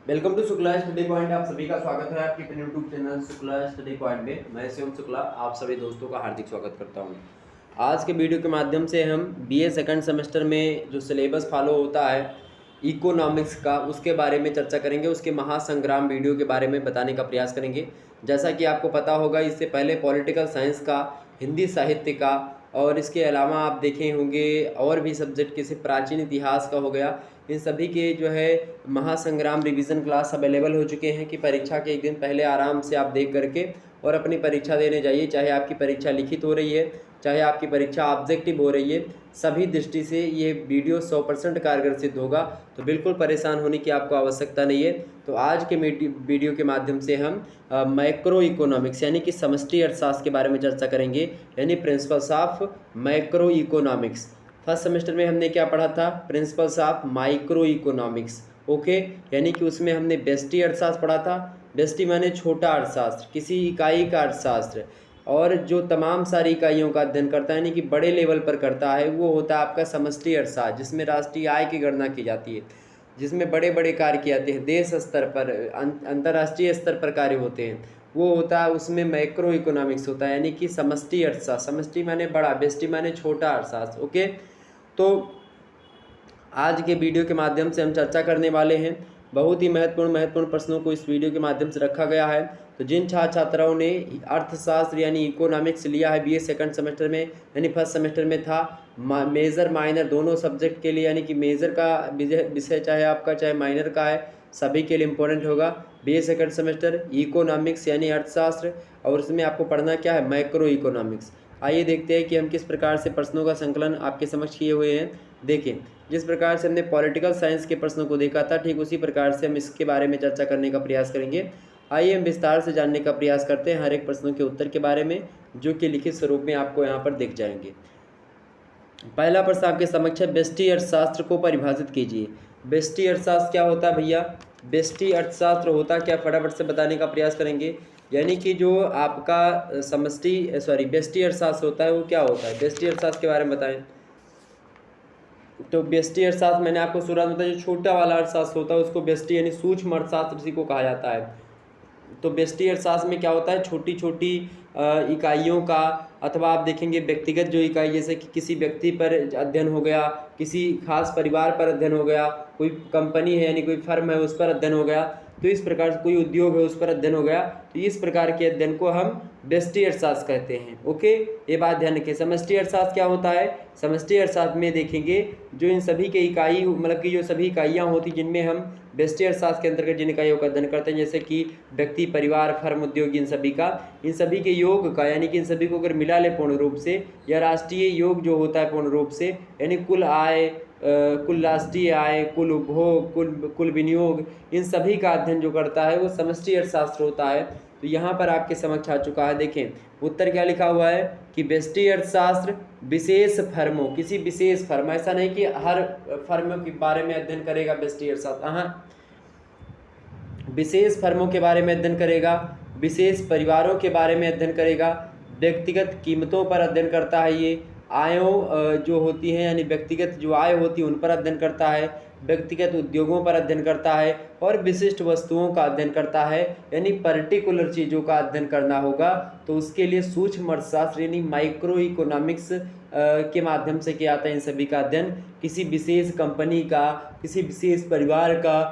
Welcome to Shukla study point. आप सभी का स्वागत है आपके अपने YouTube channel Shukla study point में। मैं शिवम शुक्ला आप सभी दोस्तों का हार्दिक स्वागत करता हूं। आज के वीडियो के माध्यम से हम बीए सेकंड सेमेस्टर में जो सिलेबस फॉलो होता है इकोनॉमिक्स का, उसके बारे में चर्चा करेंगे। उसके महासंग्राम वीडियो के बारे में बताने का प्रयास करेंगे। जैसा कि आपको पता होगा, इससे पहले पॉलिटिकल साइंस का, हिंदी साहित्य का और इसके अलावा आप देखे होंगे और भी सब्जेक्ट जैसे प्राचीन इतिहास का हो गया, इन सभी के जो है महासंग्राम रिवीजन क्लास अवेलेबल हो चुके हैं कि परीक्षा के एक दिन पहले आराम से आप देख करके और अपनी परीक्षा देने जाइए। चाहे आपकी परीक्षा लिखित हो रही है, चाहे आपकी परीक्षा ऑब्जेक्टिव हो रही है, सभी दृष्टि से ये वीडियो 100% कारगर सिद्ध होगा। तो बिल्कुल परेशान होने की आपको आवश्यकता नहीं है। तो आज के वीडियो के माध्यम से हम मैक्रो इकोनॉमिक्स यानी कि समष्टि अर्थशास्त्र के बारे में चर्चा करेंगे, यानी principles of macro economics. First semester में हमने क्या पढ़ा था? Principles of micro economics. Okay, यानी कि उसमें हमने व्यष्टि अर्थशास्त्र पढ़ा था। व्यष्टि माने छोटा अर्थशास्त्र, किसी इकाई का अर्थशास्त्र, और जो तमाम सारी इकाइयों का अध्ययन करता है यानी कि बड़े लेवल पर करता है, वो होता है आपका समष्टि अर्थशास्त्र, जिसमें राष्ट्रीय आय की गणना की जाती है, जिसमें बड़े बड़े कार्य किए जाते हैं, देश स्तर पर, अंतर्राष्ट्रीय स्तर पर कार्य होते हैं, वो होता है उसमें मैक्रो इकोनॉमिक्स होता है, यानी कि समष्टि अर्थशास्त्र। समष्टि माने बड़ा, व्यष्टि माने छोटा अर्थशास्त्र। ओके, तो आज के वीडियो के माध्यम से हम चर्चा करने वाले हैं। बहुत ही महत्वपूर्ण प्रश्नों को इस वीडियो के माध्यम से रखा गया है। तो जिन छात्र छात्राओं ने अर्थशास्त्र यानी इकोनॉमिक्स लिया है बीए सेकंड सेमेस्टर में, यानी फर्स्ट सेमेस्टर में था, मेजर माइनर दोनों सब्जेक्ट के लिए, यानी कि मेजर का विषय चाहे आपका चाहे माइनर का है, सभी के लिए इम्पोर्टेंट होगा बीए सेकंड सेमेस्टर इकोनॉमिक्स यानी अर्थशास्त्र। और उसमें आपको पढ़ना क्या है? Macro economics. आइए देखते हैं कि हम किस प्रकार से प्रश्नों का संकलन आपके समक्ष किए हुए हैं। देखिए, जिस प्रकार से हमने पॉलिटिकल साइंस के प्रश्नों को देखा था, ठीक उसी प्रकार से हम इसके बारे में चर्चा करने का प्रयास करेंगे। आइए हम विस्तार से जानने का प्रयास करते हैं हर एक प्रश्नों के उत्तर के बारे में, जो कि लिखित स्वरूप में आपको यहाँ पर दिख जाएंगे। पहला प्रश्न आपके समक्ष है, व्यष्टि अर्थशास्त्र को परिभाषित कीजिए। व्यष्टि अर्थशास्त्र क्या होता है भैया? व्यष्टि अर्थशास्त्र होता क्या, फटाफट से बताने का प्रयास करेंगे। यानी कि जो आपका व्यष्टि अर्थशास्त्र होता है वो क्या होता है? व्यष्टि अर्थशास्त्र के बारे में बताएं। तो व्यष्टि अर्थशास्त्र मैंने आपको शुरुआत में बताया, जो छोटा वाला अर्थशास्त्र होता है उसको व्यष्टि यानी सूक्ष्म अर्थशास्त्र इसी को कहा जाता है। तो व्यष्टि अर्थशास्त्र में क्या होता है? छोटी छोटी इकाइयों का, अथवा आप देखेंगे व्यक्तिगत जो इकाई, जैसे कि किसी व्यक्ति पर अध्ययन हो गया, किसी खास परिवार पर अध्ययन हो गया, कोई कंपनी है यानी कोई फर्म है उस पर अध्ययन हो गया, तो इस प्रकार से कोई उद्योग है उस पर अध्ययन हो गया, तो इस प्रकार के अध्ययन को हम व्यष्टि अर्थशास्त्र कहते हैं। ओके, ये बात ध्यान रखें। समष्टि अर्थशास्त्र क्या होता है? समष्टि अर्थशास्त्र में देखेंगे जो इन सभी के इकाई, मतलब कि जो सभी इकाइयाँ होती जिनमें हम व्यष्टि अर्थशास्त्र के अंतर्गत जिन इकाइयों का अध्ययन करते हैं, जैसे कि व्यक्ति, परिवार, फर्म, उद्योग, इन सभी के योग का, यानी कि इन सभी को अगर मिला ले पूर्ण रूप से, या राष्ट्रीय योग जो होता है पूर्ण रूप से, यानी कुल आय, कुल राष्ट्रीय आय, कुल उपभोग, कुल विनियोग, इन सभी का अध्ययन जो करता है वो समष्टि अर्थशास्त्र होता है। तो यहाँ पर आपके समक्ष आ चुका है। देखें उत्तर क्या लिखा हुआ है कि व्यष्टि अर्थशास्त्र विशेष फर्मों, किसी विशेष फर्म, ऐसा नहीं कि हर फर्म के बारे में अध्ययन करेगा व्यष्टि अर्थशास्त्र, हाँ, विशेष फर्मों के बारे में अध्ययन करेगा, विशेष परिवारों के बारे में अध्ययन करेगा, व्यक्तिगत कीमतों पर अध्ययन करता है, ये आयों जो होती हैं यानी व्यक्तिगत जो आय होती है उन पर अध्ययन करता है, व्यक्तिगत उद्योगों पर अध्ययन करता है, और विशिष्ट वस्तुओं का अध्ययन करता है, यानी पर्टिकुलर चीज़ों का अध्ययन करना होगा। तो उसके लिए सूक्ष्म अर्थशास्त्र यानी माइक्रो इकोनॉमिक्स के माध्यम से किया जाता है इन सभी का अध्ययन। किसी विशेष कंपनी का, किसी विशेष परिवार का,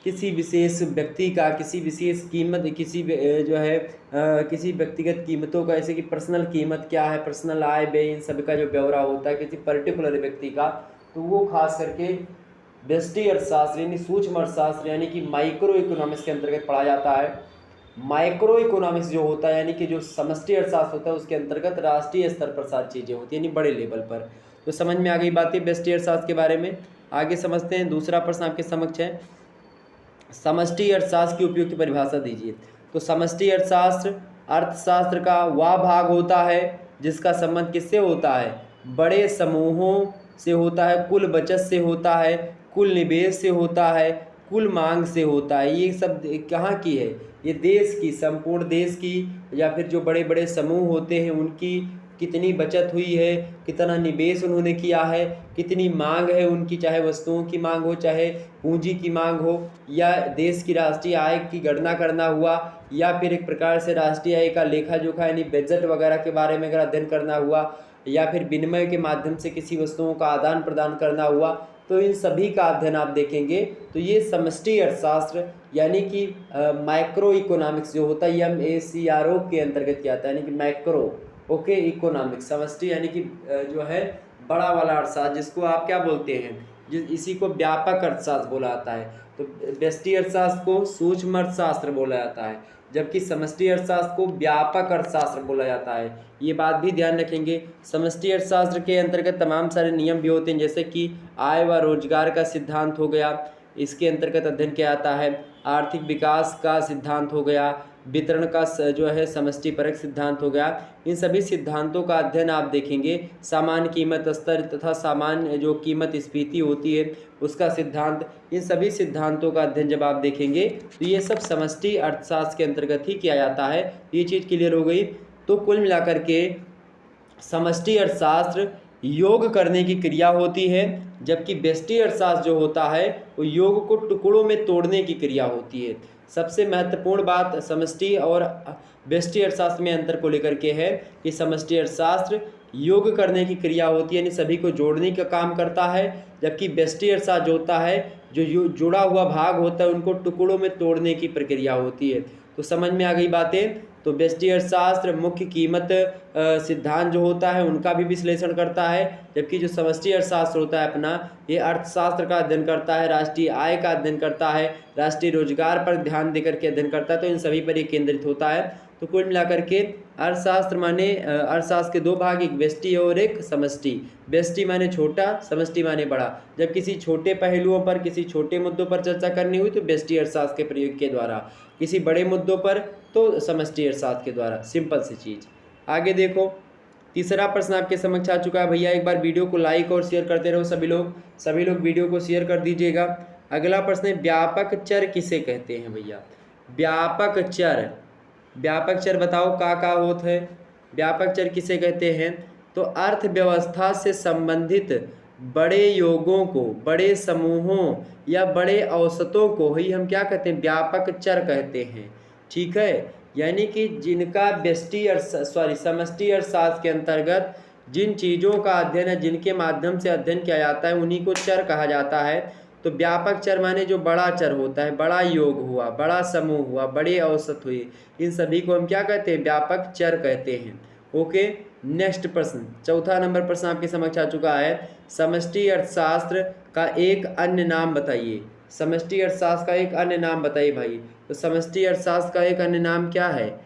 किसी विशेष व्यक्ति का, किसी विशेष कीमत, किसी जो है किसी व्यक्तिगत कीमतों का, जैसे कि पर्सनल कीमत क्या है, पर्सनल आय व्यय, इन सब का जो ब्यौरा होता है किसी पर्टिकुलर व्यक्ति का, तो वो खास करके व्यष्टि अर्थशास्त्र यानी सूक्ष्म अर्थशास्त्र यानी कि माइक्रो इकोनॉमिक्स के अंतर्गत पढ़ा जाता है। माइक्रो इकोनॉमिक्स जो होता है यानी कि जो समष्टि अर्थशास्त्र होता है उसके अंतर्गत राष्ट्रीय स्तर पर सारी चीज़ें होती है, यानी बड़े लेवल पर। तो समझ में आ गई बातें व्यष्टि अर्थशास्त्र के बारे में। आगे समझते हैं। दूसरा प्रश्न आपके समक्ष है, समष्टि अर्थशास्त्र की उपयुक्त परिभाषा दीजिए। तो समष्टि अर्थशास्त्र अर्थशास्त्र का वह भाग होता है जिसका संबंध किससे होता है? बड़े समूहों से होता है, कुल बचत से होता है, कुल निवेश से होता है, कुल मांग से होता है। ये सब कहाँ की है? ये देश की, संपूर्ण देश की, या फिर जो बड़े बड़े समूह होते हैं उनकी कितनी बचत हुई है, कितना निवेश उन्होंने किया है, कितनी मांग है उनकी, चाहे वस्तुओं की मांग हो, चाहे पूंजी की मांग हो, या देश की राष्ट्रीय आय की गणना करना हुआ, या फिर एक प्रकार से राष्ट्रीय आय का लेखा जोखा यानी बजट वगैरह के बारे में अगर अध्ययन करना हुआ, या फिर विनिमय के माध्यम से किसी वस्तुओं का आदान प्रदान करना हुआ, तो इन सभी का अध्ययन आप देखेंगे तो ये समष्टि अर्थशास्त्र यानी कि माइक्रो इकोनॉमिक्स जो होता है MACRO के अंतर्गत क्या आता है, यानी कि माइक्रो ओके इकोनॉमिक्स, समष्टि यानी कि जो है बड़ा वाला अर्थशास्त्र, जिसको आप क्या बोलते हैं, जिस इसी को व्यापक अर्थशास्त्र बोला जाता है। तो व्यष्टि अर्थशास्त्र को सूक्ष्म अर्थशास्त्र बोला जाता है, जबकि समष्टि अर्थशास्त्र को व्यापक अर्थशास्त्र बोला जाता है। ये बात भी ध्यान रखेंगे। समष्टि अर्थशास्त्र के अंतर्गत तमाम सारे नियम भी होते हैं, जैसे कि आय व रोजगार का सिद्धांत हो गया, इसके अंतर्गत अध्ययन किया जाता है। आर्थिक विकास का सिद्धांत हो गया, वितरण का जो है समष्टिपरक सिद्धांत हो गया। इन सभी सिद्धांतों का अध्ययन आप देखेंगे। सामान्य कीमत स्तर तथा सामान्य जो कीमत स्फीति होती है उसका सिद्धांत, इन सभी सिद्धांतों का अध्ययन जब आप देखेंगे तो ये सब समष्टि अर्थशास्त्र के अंतर्गत ही किया जाता है। ये चीज़ क्लियर हो गई। तो कुल मिलाकर के समष्टि अर्थशास्त्र योग करने की क्रिया होती है, जबकि व्यष्टि अर्थशास्त्र जो होता है वो योग को टुकड़ों में तोड़ने की क्रिया होती है। सबसे महत्वपूर्ण बात समष्टि और व्यष्टि अर्थशास्त्र में अंतर को लेकर के है कि समष्टि अर्थशास्त्र योग करने की क्रिया होती है, यानी सभी को जोड़ने का काम करता है, जबकि व्यष्टि अर्थशास्त्र जो होता है जो जुड़ा हुआ भाग होता है उनको टुकड़ों में तोड़ने की प्रक्रिया होती है। तो समझ में आ गई बातें। तो व्यष्टि अर्थशास्त्र मुख्य कीमत सिद्धांत जो होता है उनका भी विश्लेषण करता है, जबकि जो समष्टि अर्थशास्त्र होता है अपना ये अर्थशास्त्र का अध्ययन करता है, राष्ट्रीय आय का अध्ययन करता है, राष्ट्रीय रोजगार पर ध्यान देकर के अध्ययन करता है। तो इन सभी पर ये केंद्रित होता है। तो कुल मिलाकर के अर्थशास्त्र माने अर्थशास्त्र के दो भाग, एक व्यष्टि और एक समष्टि। व्यष्टि माने छोटा, समष्टि माने बड़ा। जब किसी छोटे पहलुओं पर, किसी छोटे मुद्दों पर चर्चा करनी हुई तो व्यष्टि अर्थशास्त्र के प्रयोग के द्वारा, किसी बड़े मुद्दों पर तो समष्टि अर्थशास्त्र के द्वारा। सिंपल सी चीज़। आगे देखो, तीसरा प्रश्न आपके समक्ष आ चुका है। भैया एक बार वीडियो को लाइक और शेयर करते रहो सभी लोग वीडियो को शेयर कर दीजिएगा। अगला प्रश्न है, व्यापक चर किसे कहते हैं भैया? व्यापक चर बताओ का होत है? व्यापक चर किसे कहते हैं? तो अर्थव्यवस्था से संबंधित बड़े योगों को, बड़े समूहों या बड़े औसतों को ही हम क्या कहते हैं? व्यापक चर कहते हैं। ठीक है, यानी कि जिनका समष्टि अर्थशास्त्र के अंतर्गत जिन चीज़ों का अध्ययन है, जिनके माध्यम से अध्ययन किया जाता है उन्हीं को चर कहा जाता है। तो व्यापक चर माने जो बड़ा चर होता है, बड़ा योग हुआ, बड़ा समूह हुआ, बड़े औसत हुए, इन सभी को हम क्या कहते हैं? व्यापक चर कहते हैं। ओके, नेक्स्ट प्रश्न, चौथा नंबर प्रश्न आपके समक्ष आ चुका है। समष्टि अर्थशास्त्र का एक अन्य नाम बताइए। समष्टि अर्थशास्त्र का एक अन्य नाम बताइए भाई। तो समष्टि अर्थशास्त्र का एक अन्य नाम क्या है?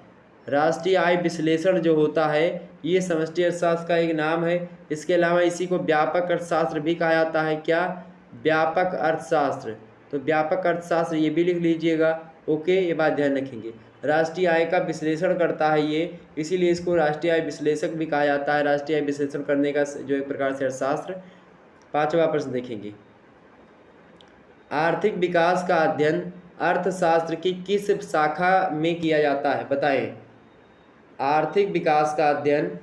राष्ट्रीय आय विश्लेषण जो होता है ये समष्टि अर्थशास्त्र का एक नाम है। इसके अलावा इसी को व्यापक अर्थशास्त्र भी कहा जाता है। क्या? व्यापक अर्थशास्त्र। तो व्यापक अर्थशास्त्र ये भी लिख लीजिएगा। ओके, ये बात ध्यान रखेंगे। राष्ट्रीय आय का विश्लेषण करता है ये, इसीलिए इसको राष्ट्रीय आय विश्लेषक भी कहा जाता है। राष्ट्रीय आय विश्लेषण करने का जो एक प्रकार से अर्थशास्त्र। पांचवा प्रश्न देखेंगे, आर्थिक विकास का अध्ययन अर्थशास्त्र की किस शाखा में किया जाता है? बताएं। आर्थिक विकास का अध्ययन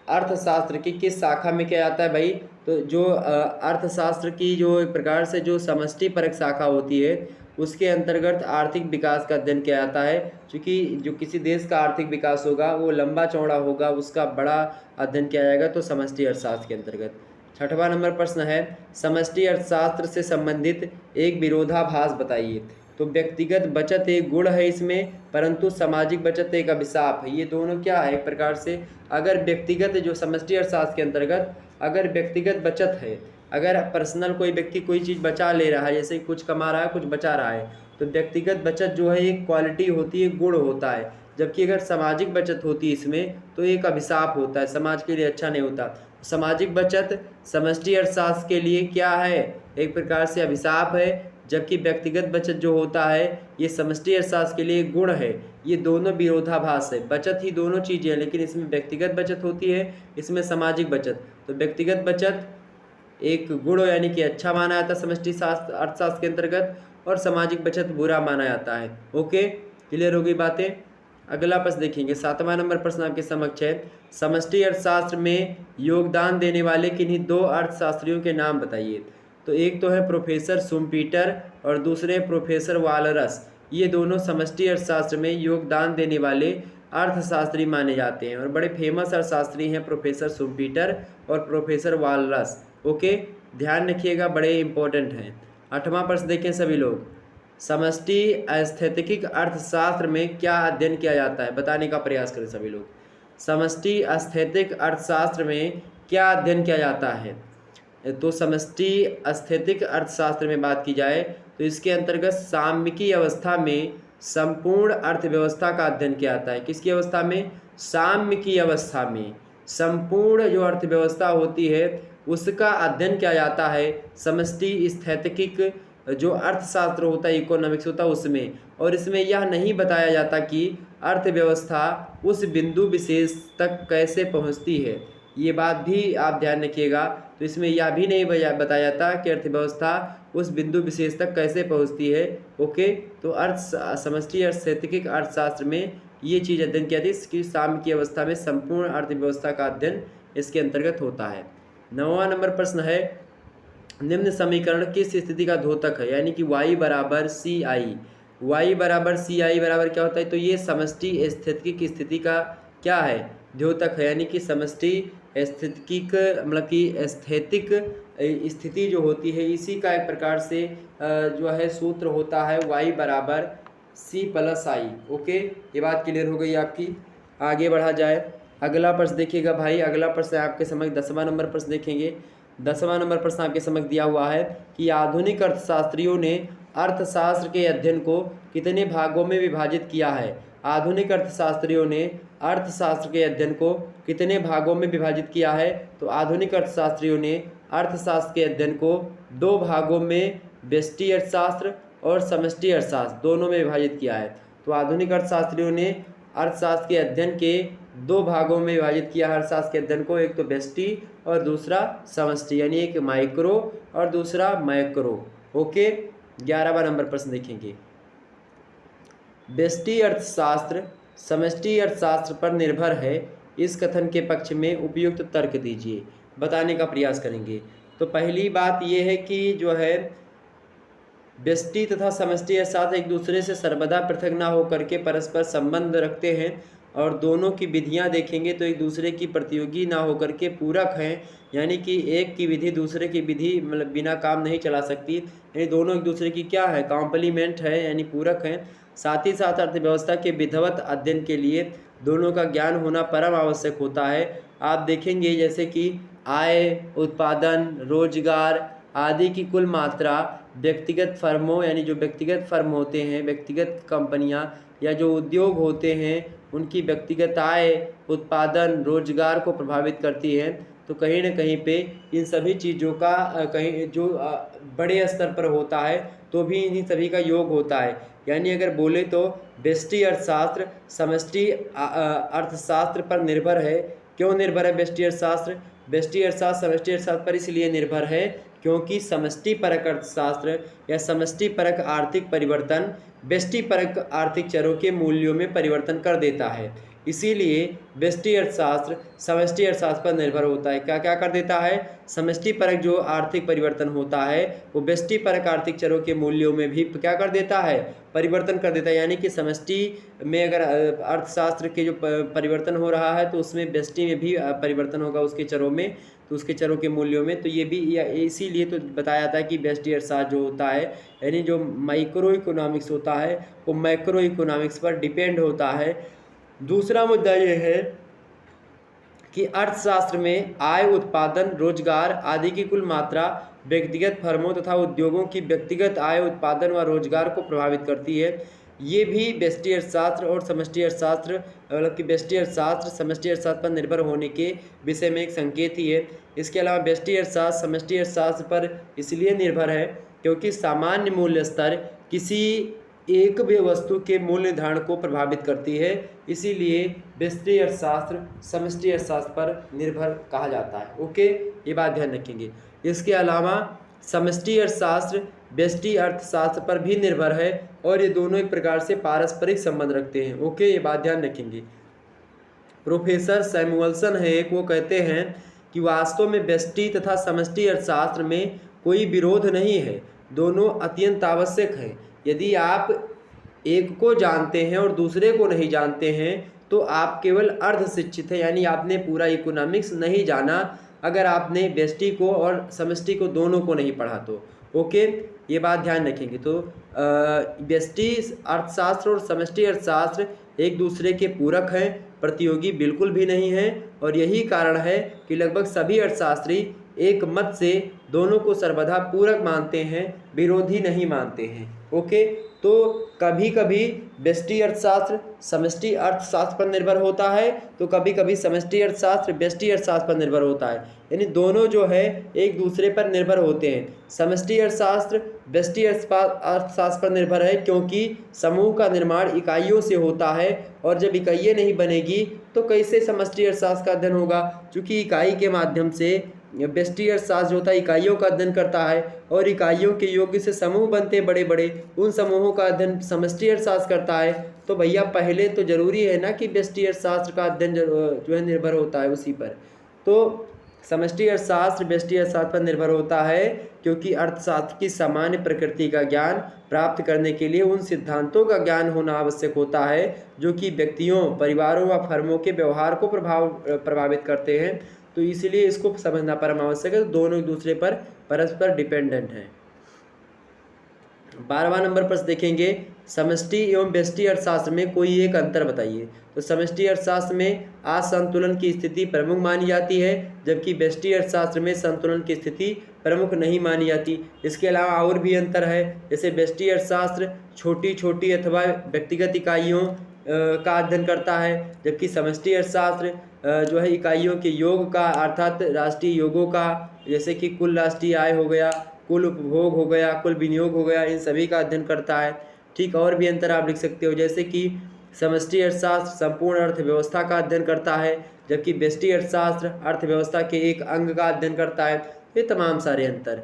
अर्थशास्त्र की किस शाखा में किया जाता है भाई? तो जो अर्थशास्त्र की जो एक प्रकार से जो समष्टिपरक शाखा होती है उसके अंतर्गत आर्थिक विकास का अध्ययन किया जाता है। क्योंकि जो किसी देश का आर्थिक विकास होगा वो लंबा चौड़ा होगा, उसका बड़ा अध्ययन किया जाएगा तो समष्टि अर्थशास्त्र के अंतर्गत। छठवां नंबर प्रश्न है, समष्टि अर्थशास्त्र से संबंधित एक विरोधाभास बताइए। तो व्यक्तिगत बचत एक गुण है इसमें, परंतु सामाजिक बचत एक अभिशाप है। ये दोनों क्या है? एक प्रकार से अगर व्यक्तिगत जो समष्टि अर्थशास्त्र के अंतर्गत अगर व्यक्तिगत बचत है, अगर पर्सनल कोई व्यक्ति कोई चीज़ बचा ले रहा है, जैसे कुछ कमा रहा है कुछ बचा रहा है, तो व्यक्तिगत बचत जो है एक क्वालिटी होती है, गुण होता है। जबकि अगर सामाजिक बचत होती है इसमें तो एक अभिशाप होता है, समाज के लिए अच्छा नहीं होता। सामाजिक बचत समष्टि अर्थशास्त्र के लिए क्या है? एक प्रकार से अभिशाप है। जबकि व्यक्तिगत बचत जो होता है ये समष्टि अर्थशास्त्र के लिए एक गुण है। ये दोनों विरोधाभास है, बचत ही दोनों चीज़ें हैं, लेकिन इसमें व्यक्तिगत बचत होती है, इसमें सामाजिक बचत। तो व्यक्तिगत बचत एक गुण यानी कि अच्छा माना जाता है समष्टि अर्थशास्त्र के अंतर्गत, और सामाजिक बचत बुरा माना जाता है। ओके, क्लियर हो गई बातें? अगला प्रश्न देखेंगे, 7वां नंबर प्रश्न आपके समक्ष है, समष्टि अर्थशास्त्र में योगदान देने वाले किन्हीं दो अर्थशास्त्रियों के नाम बताइए। तो एक तो है प्रोफेसर शुम्पीटर और दूसरे प्रोफेसर वालरस। ये दोनों समष्टि अर्थशास्त्र में योगदान देने वाले अर्थशास्त्री माने जाते हैं और बड़े फेमस अर्थशास्त्री हैं प्रोफेसर शुम्पीटर और प्रोफेसर वालरस। ओके, ध्यान रखिएगा, बड़े इंपॉर्टेंट हैं। 8वां प्रश्न देखें सभी लोग, समष्टि स्थैतिक अर्थशास्त्र में क्या अध्ययन किया जाता है, बताने का प्रयास करें सभी लोग। समष्टि स्थैतिक अर्थशास्त्र में क्या अध्ययन किया जाता है? तो समष्टि स्थैतिक अर्थशास्त्र में बात की जाए तो इसके अंतर्गत साम्यिकी अवस्था में संपूर्ण अर्थव्यवस्था का अध्ययन किया जाता है। किसकी अवस्था में? साम्यिकी अवस्था में संपूर्ण जो अर्थव्यवस्था होती है उसका अध्ययन किया जाता है समष्टि स्थैतिक जो अर्थशास्त्र होता है, इकोनॉमिक्स होता है उसमें। और इसमें यह नहीं बताया जाता कि अर्थव्यवस्था उस बिंदु विशेष तक कैसे पहुंचती है, ये बात भी आप ध्यान रखिएगा। तो इसमें यह भी नहीं बताया जाता कि अर्थव्यवस्था उस बिंदु विशेष तक कैसे पहुंचती है। ओके, तो समष्टि स्थैतिक अर्थशास्त्र में ये चीज़ अध्ययन किया जाती है कि साम्यिकी अवस्था में संपूर्ण अर्थव्यवस्था का अध्ययन इसके अंतर्गत होता है। 9वां नंबर प्रश्न है, निम्न समीकरण किस स्थिति का द्योतक है, यानी कि y बराबर सी आई। वाई बराबर सी आई बराबर क्या होता है? तो ये समष्टि स्थैतिक स्थिति का क्या है? द्योतक है, यानी कि समष्टि स्थैतिक मतलब कि स्थैतिक स्थिति जो होती है इसी का एक प्रकार से जो है सूत्र होता है y बराबर सी प्लस आई। ओके, ये बात क्लियर हो गई आपकी। आगे बढ़ा जाए, अगला प्रश्न देखिएगा भाई। अगला प्रश्न आपके समझ 10वां नंबर प्रश्न देखेंगे। 10वां नंबर प्रश्न आपके समझ दिया हुआ है कि आधुनिक अर्थशास्त्रियों ने अर्थशास्त्र के अध्ययन को कितने भागों में विभाजित किया है? आधुनिक अर्थशास्त्रियों ने अर्थशास्त्र के अध्ययन को कितने भागों में विभाजित किया है? तो आधुनिक अर्थशास्त्रियों ने अर्थशास्त्र के अध्ययन को दो भागों में, व्यष्टि अर्थशास्त्र और समष्टि अर्थशास्त्र दोनों में विभाजित किया है। तो आधुनिक अर्थशास्त्रियों ने अर्थशास्त्र के अध्ययन के दो भागों में विभाजित किया है अर्थशास्त्र के अध्ययन को, एक तो व्यष्टि और दूसरा समष्टि, यानी एक माइक्रो और दूसरा मैक्रो। ओके, 11वां नंबर प्रश्न देखेंगे, व्यष्टि अर्थशास्त्र समष्टि अर्थशास्त्र पर निर्भर है, इस कथन के पक्ष में उपयुक्त तर्क दीजिए, बताने का प्रयास करेंगे। तो पहली बात यह है कि जो है व्यष्टि तथा समष्टि अर्थशास्त्र एक दूसरे से सर्वदा पृथक ना होकर के परस्पर संबंध रखते हैं और दोनों की विधियां देखेंगे तो एक दूसरे की प्रतियोगी ना होकर के पूरक हैं, यानी कि एक की विधि दूसरे की विधि मतलब बिना काम नहीं चला सकती, यानी दोनों एक दूसरे की क्या है? कॉम्प्लीमेंट है, यानी पूरक हैं। साथ ही साथ अर्थव्यवस्था के विधिवत अध्ययन के लिए दोनों का ज्ञान होना परम आवश्यक होता है। आप देखेंगे जैसे कि आय, उत्पादन, रोजगार आदि की कुल मात्रा व्यक्तिगत फर्मों, यानी जो व्यक्तिगत फर्म होते हैं, व्यक्तिगत कंपनियां या जो उद्योग होते हैं उनकी व्यक्तिगत आय, उत्पादन, रोजगार को प्रभावित करती है। तो कहीं न कहीं पे इन सभी चीज़ों का कहीं जो बड़े स्तर पर होता है तो भी इन सभी का योग होता है। यानी अगर बोले तो व्यष्टि अर्थशास्त्र समष्टि अर्थशास्त्र पर निर्भर है। क्यों निर्भर है व्यष्टि अर्थशास्त्र? व्यष्टि अर्थशास्त्र समष्टि अर्थशास्त्र पर इसलिए निर्भर है क्योंकि समष्टि परक अर्थशास्त्र या समष्टि परक आर्थिक परिवर्तन व्यष्टि परक आर्थिक चरों के मूल्यों में परिवर्तन कर देता है। इसीलिए व्यष्टि अर्थशास्त्र समष्टि अर्थशास्त्र पर निर्भर होता है। क्या क्या कर देता है? समष्टि परक जो आर्थिक परिवर्तन होता है वो व्यष्टि परक आर्थिक चरों के मूल्यों में भी क्या कर देता है? परिवर्तन कर देता है। यानी कि समष्टि में अगर अर्थशास्त्र के जो परिवर्तन हो रहा है तो उसमें व्यष्टि में भी परिवर्तन होगा उसके चरों में, तो उसके चरों के मूल्यों में। तो ये भी इसीलिए तो बताया जाता है कि व्यष्टि अर्थशास्त्र जो होता है यानी जो माइक्रो इकोनॉमिक्स होता है वो मैक्रो इकोनॉमिक्स पर डिपेंड होता है। दूसरा मुद्दा ये है कि अर्थशास्त्र में आय, उत्पादन, रोजगार आदि की कुल मात्रा व्यक्तिगत फर्मों तथा उद्योगों की व्यक्तिगत आय, उत्पादन व रोजगार को प्रभावित करती है। ये भी व्यष्टि अर्थशास्त्र और समष्टि अर्थशास्त्र मतलब कि व्यष्टि अर्थशास्त्र समष्टि अर्थशास्त्र पर निर्भर होने के विषय में एक संकेत ही है। इसके अलावा व्यष्टि अर्थशास्त्र समष्टि अर्थशास्त्र पर इसलिए निर्भर है क्योंकि सामान्य मूल्य स्तर किसी एक भी वस्तु के मूल्य निर्धारण को प्रभावित करती है, इसीलिए व्यष्टि अर्थशास्त्र समष्टि अर्थशास्त्र पर निर्भर कहा जाता है। ओके, ये बात ध्यान रखेंगे। इसके अलावा समष्टि अर्थशास्त्र व्यष्टि अर्थशास्त्र पर भी निर्भर है और ये दोनों एक प्रकार से पारस्परिक संबंध रखते हैं। ओके, ये बात ध्यान रखेंगे। प्रोफेसर सैमुअल्सन है एक, वो कहते हैं कि वास्तव में व्यष्टि तथा समष्टि अर्थशास्त्र में कोई विरोध नहीं है, दोनों अत्यंत आवश्यक हैं। यदि आप एक को जानते हैं और दूसरे को नहीं जानते हैं तो आप केवल अर्ध शिक्षित हैं, यानी आपने पूरा इकोनॉमिक्स नहीं जाना अगर आपने व्यष्टि को और समष्टि को दोनों को नहीं पढ़ा तो। ओके, ये बात ध्यान रखेंगे। तो व्यष्टि अर्थशास्त्र और समष्टि अर्थशास्त्र एक दूसरे के पूरक हैं, प्रतियोगी बिल्कुल भी नहीं हैं, और यही कारण है कि लगभग सभी अर्थशास्त्री एक मत से दोनों को सर्वदा पूरक मानते हैं, विरोधी नहीं मानते हैं। ओके, तो कभी कभी व्यष्टि अर्थशास्त्र समष्टि अर्थशास्त्र पर निर्भर होता है, तो कभी कभी समष्टि अर्थशास्त्र व्यष्टि अर्थशास्त्र पर निर्भर होता है, यानी दोनों जो है एक दूसरे पर निर्भर होते हैं। समष्टि अर्थशास्त्र व्यष्टि अर्थशास्त्र पर निर्भर है क्योंकि समूह का निर्माण इकाइयों से होता है, और जब इकाइयाँ नहीं बनेगी तो कैसे समष्टि अर्थशास्त्र का अध्ययन होगा, क्योंकि इकाई के माध्यम से व्यष्टि अर्थशास्त्र जो होता है इकाइयों का अध्ययन करता है, और इकाइयों के योग्य से समूह बनते हैं बड़े बड़े, उन समूहों का अध्ययन समष्टि अर्थशास्त्र करता है। तो भैया पहले तो जरूरी है ना कि व्यष्टि अर्थशास्त्र का अध्ययन जो है निर्भर होता है उसी पर। तो समष्टि अर्थशास्त्र व्यष्टि अर्थशास्त्र पर निर्भर होता है क्योंकि अर्थशास्त्र की सामान्य प्रकृति का ज्ञान प्राप्त करने के लिए उन सिद्धांतों का ज्ञान होना आवश्यक होता है जो कि व्यक्तियों, परिवारों व फर्मों के व्यवहार को प्रभावित करते हैं। तो इसलिए इसको समझना परम आवश्यक है। दोनों एक दूसरे पर परस्पर डिपेंडेंट हैं। 12वां नंबर प्रश्न देखेंगे, समष्टि एवं व्यष्टि अर्थशास्त्र में कोई एक अंतर बताइए। तो समष्टि अर्थशास्त्र में असंतुलन की स्थिति प्रमुख मानी जाती है, जबकि व्यष्टि अर्थशास्त्र में संतुलन की स्थिति प्रमुख नहीं मानी जाती। इसके अलावा और भी अंतर है, जैसे व्यष्टि अर्थशास्त्र छोटी छोटी अथवा व्यक्तिगत इकाइयों का अध्ययन करता है, जबकि समष्टि अर्थशास्त्र जो है इकाइयों के योग का, अर्थात राष्ट्रीय योगों का, जैसे कि कुल राष्ट्रीय आय हो गया, कुल उपभोग हो गया, कुल विनियोग हो गया, इन सभी का अध्ययन करता है। ठीक, और भी अंतर आप लिख सकते हो, जैसे कि समष्टि अर्थशास्त्र संपूर्ण अर्थव्यवस्था का अध्ययन करता है, जबकि व्यष्टि अर्थशास्त्र अर्थव्यवस्था के एक अंग का अध्ययन करता है। ये तमाम सारे अंतर।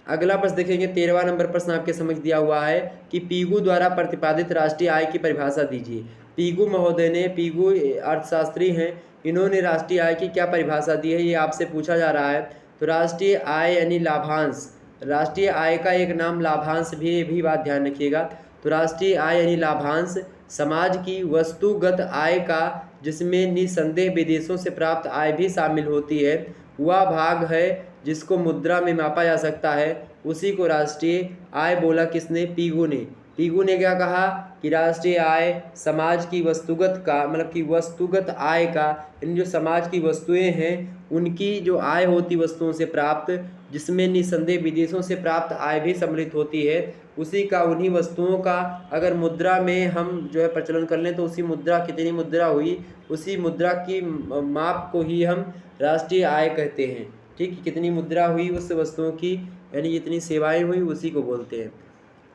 अगला प्रश्न देखेंगे, 13वां नंबर प्रश्न आपके समझ दिया हुआ है कि पीगू द्वारा प्रतिपादित राष्ट्रीय आय की परिभाषा दीजिए। पीगू महोदय ने, पीगू अर्थशास्त्री हैं, इन्होंने राष्ट्रीय आय की क्या परिभाषा दी है ये आपसे पूछा जा रहा है। तो राष्ट्रीय आय यानी लाभांश, राष्ट्रीय आय का एक नाम लाभांश भी, ये भी बात ध्यान रखिएगा। तो राष्ट्रीय आय यानी लाभांश समाज की वस्तुगत आय का, जिसमें निसंदेह विदेशों से प्राप्त आय भी शामिल होती है, वह भाग है जिसको मुद्रा में मापा जा सकता है, उसी को राष्ट्रीय आय बोला किसने? पीगू ने। पीगू ने क्या कहा कि राष्ट्रीय आय समाज की वस्तुगत का, मतलब कि वस्तुगत आय का, इन जो समाज की वस्तुएं हैं उनकी जो आय होती वस्तुओं से प्राप्त, जिसमें निसंदेह विदेशों से प्राप्त आय भी सम्मिलित होती है, उसी का, उन्हीं वस्तुओं का अगर मुद्रा में हम जो है प्रचलन कर लें तो उसी मुद्रा, कितनी मुद्रा हुई, उसी मुद्रा की माप को ही हम राष्ट्रीय आय कहते हैं। ठीक, कितनी मुद्रा हुई उस वस्तुओं की, यानी जितनी सेवाएं हुई उसी को बोलते हैं।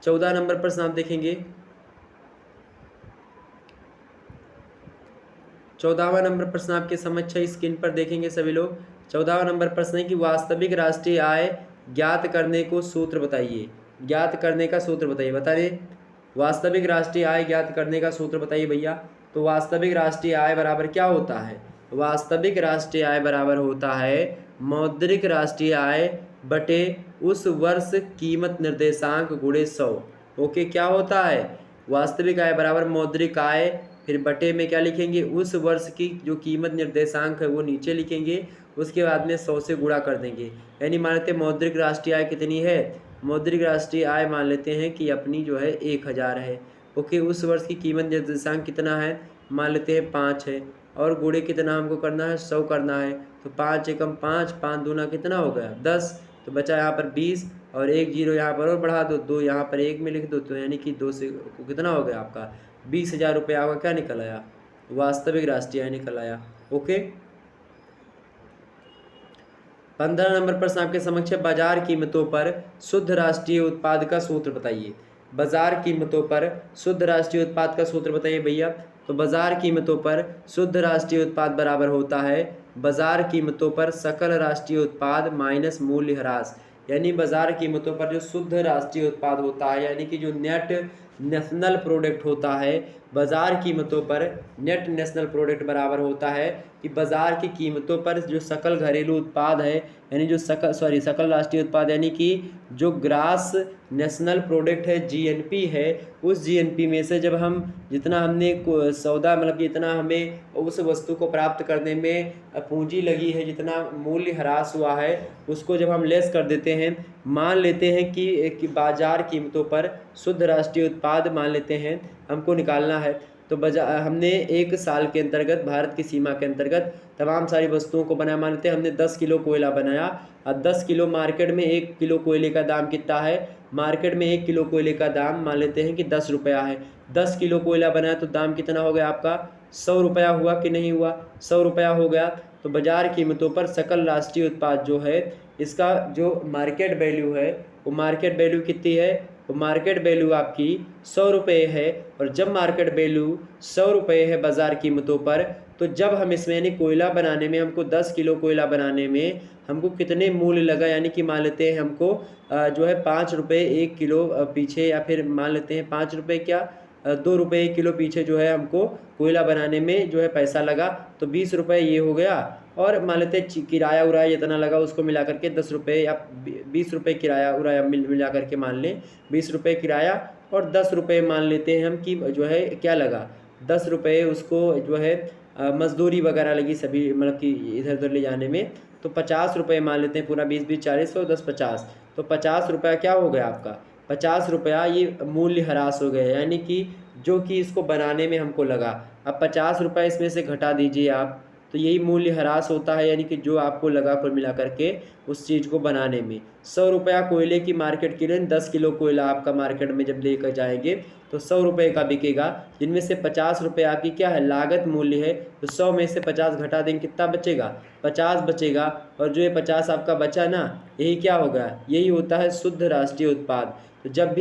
14 नंबर प्रश्न आप देखेंगे, 14वां नंबर प्रश्न आपके समक्ष है, स्क्रीन पर देखेंगे सभी लोग। 14वां नंबर प्रश्न है कि वास्तविक राष्ट्रीय आय ज्ञात करने को सूत्र बताइए। ज्ञात करने का सूत्र बताइए, बताइए वास्तविक राष्ट्रीय आय ज्ञात करने का सूत्र बताइए भैया। तो वास्तविक राष्ट्रीय आय बराबर क्या होता है? वास्तविक राष्ट्रीय आय बराबर होता है मौद्रिक राष्ट्रीय आय बटे उस वर्ष कीमत निर्देशांक गुणे 100। ओके, क्या होता है? वास्तविक आय बराबर मौद्रिक आय, फिर बटे में क्या लिखेंगे? उस वर्ष की जो कीमत निर्देशांक है वो नीचे लिखेंगे, उसके बाद में 100 से गुणा कर देंगे। यानी मान लेते हैं मौद्रिक राष्ट्रीय आय कितनी है? मौद्रिक राष्ट्रीय आय मान लेते हैं कि अपनी जो है 1000 है। ओके, उस वर्ष की कीमत निर्देशांक कितना है? मान लेते हैं 5 है, और गुणे कितना हमको करना है? 100 करना है। तो 5 एकम 5, 5 दूना कितना हो गया? 10। तो बचा यहाँ पर 20, और 1 जीरो यहाँ पर और बढ़ा दो, 2 यहाँ पर 1 में लिख दो, तो यानी कि 2 से कितना हो गया आपका? 20,000 रुपये आपका क्या निकल आया? वास्तविक राष्ट्रीय आय निकल आया। ओके, 15 नंबर प्रश्न आपके समक्ष है, बाजार कीमतों पर शुद्ध राष्ट्रीय उत्पाद का सूत्र बताइए। बाजार कीमतों पर शुद्ध राष्ट्रीय उत्पाद का सूत्र बताइए भैया। तो बाजार कीमतों पर शुद्ध राष्ट्रीय उत्पाद बराबर होता है बाजार कीमतों पर सकल राष्ट्रीय उत्पाद माइनस मूल्य ह्रास। यानी बाजार कीमतों पर जो शुद्ध राष्ट्रीय उत्पाद होता है, यानी कि जो नेट नेशनल प्रोडक्ट होता है, बाज़ार कीमतों पर नेट नेशनल प्रोडक्ट बराबर होता है कि बाज़ार की कीमतों पर जो सकल घरेलू उत्पाद है, यानी जो सकल राष्ट्रीय उत्पाद, यानी कि जो ग्रास नेशनल प्रोडक्ट है, जीएनपी है, उस जीएनपी में से जब हम जितना हमने सौदा मतलब कि इतना हमें उस वस्तु को प्राप्त करने में पूंजी लगी है, जितना मूल्य ह्रास हुआ है, उसको जब हम लेस कर देते हैं, मान लेते हैं कि बाजार कीमतों पर शुद्ध राष्ट्रीय उत्पाद मान लेते हैं हमको निकालना है, तो हमने एक साल के अंतर्गत भारत की सीमा के अंतर्गत तमाम सारी वस्तुओं को बनाया। मान लेते हैं हमने 10 किलो कोयला बनाया, और 10 किलो मार्केट में 1 किलो कोयले का दाम कितना है, मार्केट में 1 किलो कोयले का दाम मान लेते हैं कि 10 रुपया है। 10 किलो कोयला बनाया तो दाम कितना हो गया आपका, 100 रुपया हुआ कि नहीं हुआ, 100 रुपया हो गया। तो बाजार कीमतों पर सकल राष्ट्रीय उत्पाद जो है, इसका जो मार्केट वैल्यू है, वो मार्केट वैल्यू कितनी है, वो मार्केट वैल्यू आपकी 100 रुपये है। और जब मार्केट वैल्यू 100 रुपये है बाज़ार कीमतों पर, तो जब हम इसमें यानी कोयला बनाने में हमको 10 किलो कोयला बनाने में हमको कितने मूल्य लगा, यानी कि मान लेते हैं हमको जो है 5 रुपये 1 किलो पीछे, या फिर मान लेते हैं 5 रुपये क्या 2 रुपये 1 किलो पीछे जो है हमको कोयला बनाने में जो है पैसा लगा, तो 20 रुपये ये हो गया। और मान लेते हैं किराया उराया जितना लगा उसको मिला करके 10 रुपये या 20 रुपये किराया उराया मिला करके मान लें 20 रुपये किराया, और 10 रुपये मान लेते हैं हम कि जो है क्या लगा, 10 रुपये उसको जो है मजदूरी वगैरह लगी सभी मतलब कि इधर उधर ले जाने में, तो 50 रुपये मान लेते हैं, पूरा 20 20 40 और 10 50, तो 50 रुपया क्या हो गया आपका, 50 रुपया ये मूल्य ह्रास हो गया, यानी कि जो कि इसको बनाने में हमको लगा। अब 50 रुपये इसमें से घटा दीजिए आप, तो यही मूल्य ह्रास होता है, यानी कि जो आपको लगा कुल मिला करके उस चीज़ को बनाने में। 100 रुपया कोयले की मार्केट की रेंज, 10 किलो कोयला आपका मार्केट में जब लेकर जाएंगे तो 100 रुपये का बिकेगा, जिनमें से 50 रुपये आपकी क्या है लागत मूल्य है, तो 100 में से 50 घटा देंगे कितना बचेगा, 50 बचेगा। और जो ये 50 आपका बचा ना, यही क्या होगा, यही होता है शुद्ध राष्ट्रीय उत्पाद। तो जब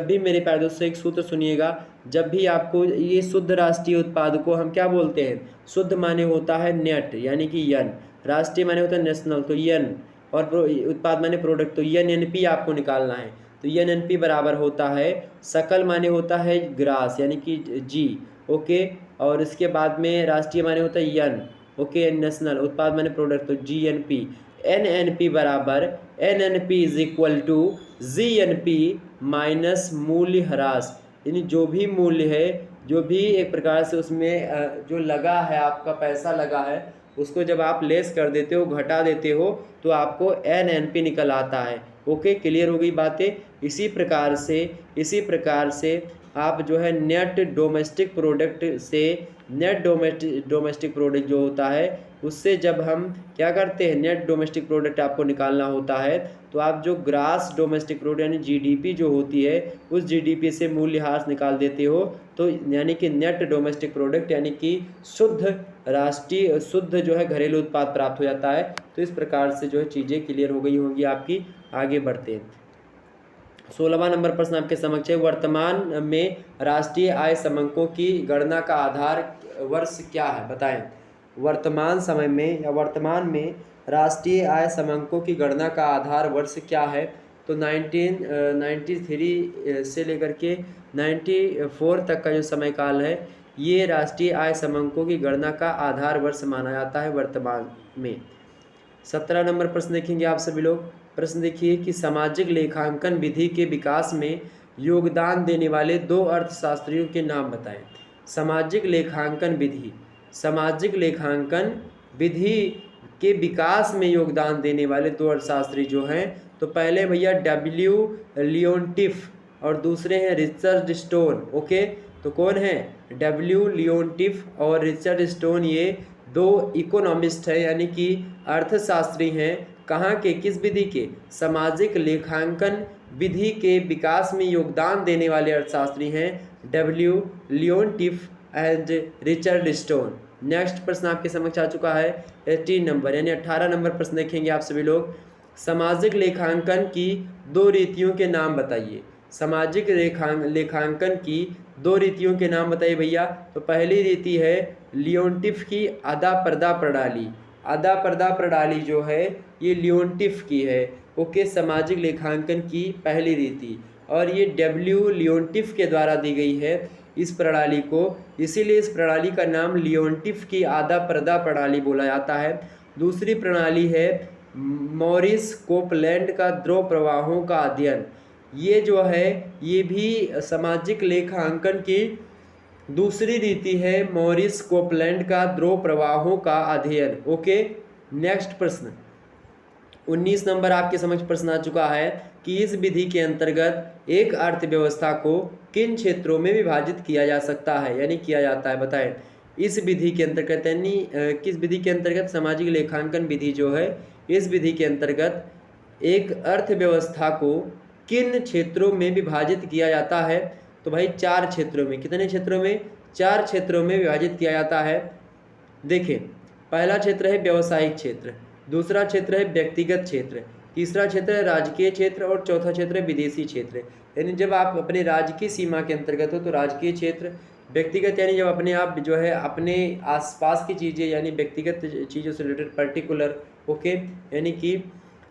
भी मेरे प्यारे दोस्तों एक सूत्र सुनिएगा, जब भी आपको ये शुद्ध राष्ट्रीय उत्पाद को हम क्या बोलते हैं, शुद्ध माने होता है नेट यानी कि यन, राष्ट्रीय माने होता है नेशनल तो यन, और उत्पाद माने प्रोडक्ट तो एन.एन.पी आपको निकालना है। तो एन.एन.पी बराबर होता है, सकल माने होता है ग्रास यानी कि जी, ओके, और इसके बाद में राष्ट्रीय माने होता है यन, ओके, नेशनल उत्पाद माने प्रोडक्ट तो जी.एन.पी। एन.एन.पी बराबर एन.एन.पी इज इक्वल टू जी.एन.पी माइनस मूल्य ह्रास, यानी जो भी मूल्य है, जो भी एक प्रकार से उसमें जो लगा है आपका पैसा लगा है, उसको जब आप लेस कर देते हो, घटा देते हो, तो आपको एन.एन.पी निकल आता है। ओके, क्लियर हो गई बातें। इसी प्रकार से आप जो है नेट डोमेस्टिक प्रोडक्ट से, नेट डोमेस्टिक प्रोडक्ट जो होता है उससे जब हम क्या करते हैं, नेट डोमेस्टिक प्रोडक्ट आपको निकालना होता है, तो आप जो ग्रास डोमेस्टिक प्रोडक्ट यानी जीडीपी जो होती है, उस जीडीपी से मूल्यह्रास निकाल देते हो, तो यानी कि नेट डोमेस्टिक प्रोडक्ट यानी कि शुद्ध जो है घरेलू उत्पाद प्राप्त हो जाता है। तो इस प्रकार से जो है चीज़ें क्लियर हो गई होंगी आपकी। आगे बढ़ते हैं। 16वां नंबर प्रश्न आपके समक्ष है, वर्तमान में राष्ट्रीय आय समंकों की गणना का आधार वर्ष क्या है, बताएं। वर्तमान समय में या वर्तमान में राष्ट्रीय आय समंकों की गणना का आधार वर्ष क्या है, तो 1993 से लेकर के 94 तक का जो समय काल है, ये राष्ट्रीय आय समंकों की गणना का आधार वर्ष माना जाता है वर्तमान में। 17 नंबर प्रश्न देखेंगे आप सभी लोग। प्रश्न देखिए कि सामाजिक लेखांकन विधि के विकास में योगदान देने वाले 2 अर्थशास्त्रियों के नाम बताएं। सामाजिक लेखांकन विधि के विकास में योगदान देने वाले 2 अर्थशास्त्री जो हैं, तो पहले भैया डब्ल्यू लियोनटिफ और दूसरे हैं रिचर्ड स्टोन। ओके, तो कौन है, डब्ल्यू लियोनटिफ और रिचर्ड स्टोन, ये 2 इकोनॉमिस्ट हैं यानी कि अर्थशास्त्री हैं। कहाँ के, किस विधि के, सामाजिक लेखांकन विधि के विकास में योगदान देने वाले अर्थशास्त्री हैं W Leontief and Richard Stone. Next प्रश्न आपके समक्ष आ चुका है 18 नंबर यानी 18 नंबर प्रश्न देखेंगे आप सभी लोग। सामाजिक लेखांकन की 2 रीतियों के नाम बताइए। सामाजिक लेखांकन की 2 रीतियों के नाम बताइए भैया। तो पहली रीति है लियोनटिफ की आधा पर्दा प्रणाली। आधा पर्दा प्रणाली जो है ये लियोनटिफ की है। ओके, सामाजिक लेखांकन की पहली रीति, और ये डब्ल्यू लियोन्टिफ के द्वारा दी गई है इस प्रणाली को, इसीलिए इस प्रणाली का नाम लियोन्टिफ की आधा पर्दा प्रणाली बोला जाता है। दूसरी प्रणाली है मॉरिस कोपलैंड का द्रव प्रवाहों का अध्ययन। ये जो है ये भी सामाजिक लेखांकन की दूसरी रीति है, मॉरिस कोपलैंड का द्रव प्रवाहों का अध्ययन। ओके, नेक्स्ट प्रश्न 19 नंबर आपके समक्ष प्रश्न आ चुका है कि इस विधि के अंतर्गत एक अर्थव्यवस्था को किन क्षेत्रों में विभाजित किया जा सकता है, यानी किया जाता है, बताएं। इस विधि के अंतर्गत यानी किस विधि के अंतर्गत, सामाजिक लेखांकन विधि जो है, इस विधि के अंतर्गत एक अर्थव्यवस्था को किन क्षेत्रों में विभाजित किया जाता है, तो भाई 4 क्षेत्रों में। कितने क्षेत्रों में? 4 क्षेत्रों में विभाजित किया जाता है। देखिए, पहला क्षेत्र है व्यावसायिक क्षेत्र, दूसरा क्षेत्र है व्यक्तिगत क्षेत्र, तीसरा क्षेत्र है राजकीय क्षेत्र, और चौथा क्षेत्र है विदेशी क्षेत्र। यानी जब आप अपने राज्य की सीमा के अंतर्गत हो तो राजकीय क्षेत्र, व्यक्तिगत यानी जब अपने आप जो है अपने आसपास की चीज़ें यानी व्यक्तिगत चीज़ों से रिलेटेड पर्टिकुलर, ओके, यानी कि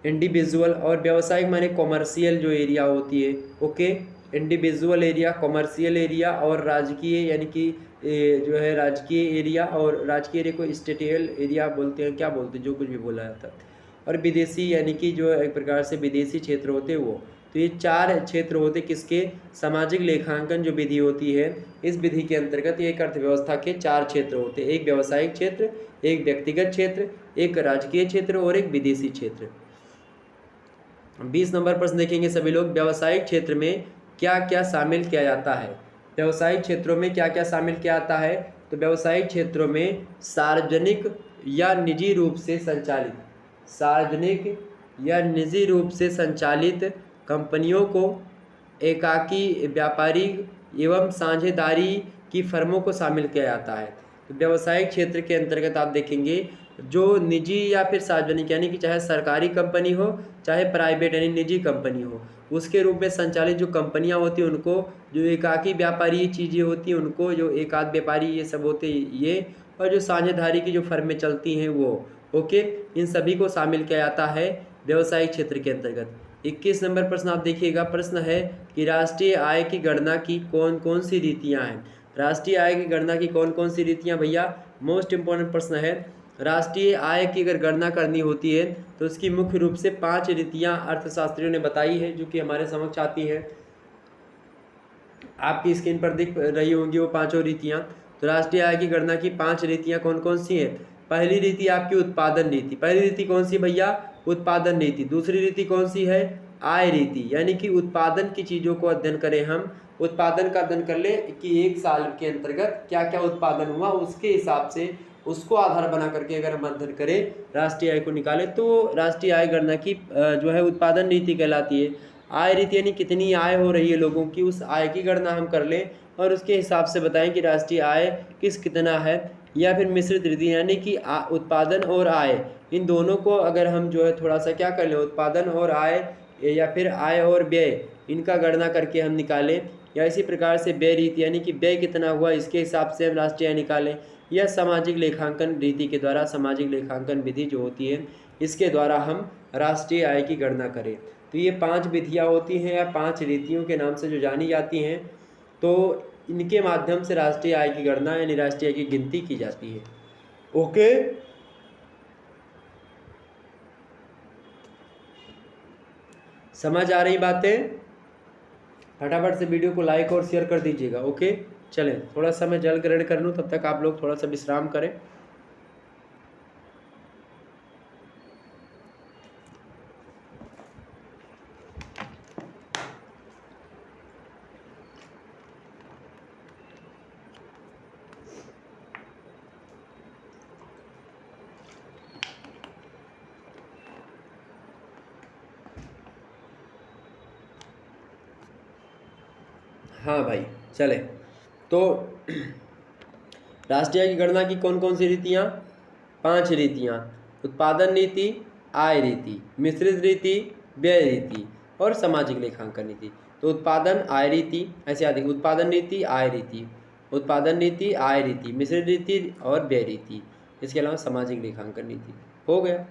इंडिविजुअल, और व्यावसायिक माने कॉमर्शियल जो एरिया होती है, okay, individual area, commercial area, और राजकीय यानी कि जो है राजकीय एरिया, और राजकीय एरिया को स्टेटियल एरिया बोलते हैं, क्या बोलते हैं, जो कुछ भी बोला जाता है, और विदेशी यानी कि जो एक प्रकार से विदेशी क्षेत्र होते हैं वो। तो ये 4 क्षेत्र होते किसके, सामाजिक लेखांकन जो विधि होती है, इस विधि के अंतर्गत एक अर्थव्यवस्था के 4 क्षेत्र होते हैं, एक व्यावसायिक क्षेत्र, एक व्यक्तिगत क्षेत्र, एक राजकीय क्षेत्र, और एक विदेशी क्षेत्र। 20 नंबर प्रश्न देखेंगे सभी लोग, व्यावसायिक क्षेत्र में क्या क्या शामिल किया जाता है। व्यावसायिक क्षेत्रों में क्या क्या शामिल किया जाता है, तो व्यावसायिक क्षेत्रों में सार्वजनिक या निजी रूप से संचालित, सार्वजनिक या निजी रूप से संचालित कंपनियों को, एकाकी व्यापारी एवं साझेदारी की फर्मों को शामिल किया जाता है। तो व्यावसायिक क्षेत्र के अंतर्गत आप देखेंगे जो निजी या फिर सार्वजनिक यानी कि चाहे सरकारी कंपनी हो चाहे प्राइवेट यानी निजी कंपनी हो, उसके रूप में संचालित जो कंपनियां होती हैं उनको, जो एकाकी व्यापारी चीज़ें होती हैं उनको, जो एकाध व्यापारी ये सब होते ये, और जो साझेदारी की जो फर्में चलती हैं वो, ओके, इन सभी को शामिल किया जाता है व्यावसायिक क्षेत्र के अंतर्गत। 21 नंबर प्रश्न आप देखिएगा, प्रश्न है कि राष्ट्रीय आय की गणना की कौन कौन सी रीतियाँ हैं। राष्ट्रीय आय की गणना की कौन कौन सी रीतियाँ, भैया मोस्ट इंपॉर्टेंट प्रश्न है। राष्ट्रीय आय की अगर गणना करनी होती है तो उसकी मुख्य रूप से 5 रीतियाँ अर्थशास्त्रियों ने बताई है, जो कि हमारे समक्ष आती हैं, आपकी स्क्रीन पर दिख रही होंगी वो 5 रीतियाँ। तो राष्ट्रीय आय की गणना की 5 रीतियाँ कौन कौन सी हैं। पहली रीति आपकी उत्पादन रीति, पहली रीति कौन सी भैया, उत्पादन रीति। दूसरी रीति कौन सी है, आय रीति, यानी कि उत्पादन की चीज़ों को अध्ययन करें हम, उत्पादन का अध्ययन कर ले कि एक साल के अंतर्गत क्या क्या उत्पादन हुआ, उसके हिसाब से उसको आधार बना करके अगर हम अध्ययन करें राष्ट्रीय आय को निकालें तो राष्ट्रीय आय गणना की जो है उत्पादन नीति कहलाती है। आय रीति यानी कितनी आय हो रही है लोगों की, उस आय की गणना हम कर लें और उसके हिसाब से बताएं कि राष्ट्रीय आय कितना है। या फिर मिश्रित रीति यानी कि उत्पादन और आय, इन दोनों को अगर हम जो है थोड़ा सा क्या कर लें, उत्पादन और आय या फिर आय और व्यय, इनका गणना करके हम निकालें। या इसी प्रकार से व्यय रीति यानी कि व्यय कितना हुआ, इसके हिसाब से हम राष्ट्रीय आय निकालें। या सामाजिक लेखांकन रीति के द्वारा, सामाजिक लेखांकन विधि जो होती है इसके द्वारा हम राष्ट्रीय आय की गणना करें। तो ये 5 विधियाँ होती हैं या 5 रीतियों के नाम से जो जानी जाती हैं, तो इनके माध्यम से राष्ट्रीय आय की गणना यानी राष्ट्रीय आय की गिनती की जाती है। ओके, समझ आ रही बातें? फटाफट से वीडियो को लाइक और शेयर कर दीजिएगा। ओके, चलें थोड़ा सा मैं जल ग्रहण कर लूँ, तब तक आप लोग थोड़ा सा विश्राम करें। हाँ भाई, चले तो राष्ट्रीय आय की गणना की कौन कौन सी रीतियाँ, 5 रीतियाँ, उत्पादन नीति, आय रीति, मिश्रित रीति, व्यय रीति और सामाजिक लेखांकन नीति। तो उत्पादन, आय रीति, ऐसे आदि, उत्पादन नीति, आय रीति, उत्पादन नीति, आय रीति, मिश्रित रीति और व्यय रीति, इसके अलावा सामाजिक लेखांकन नीति। हो गया।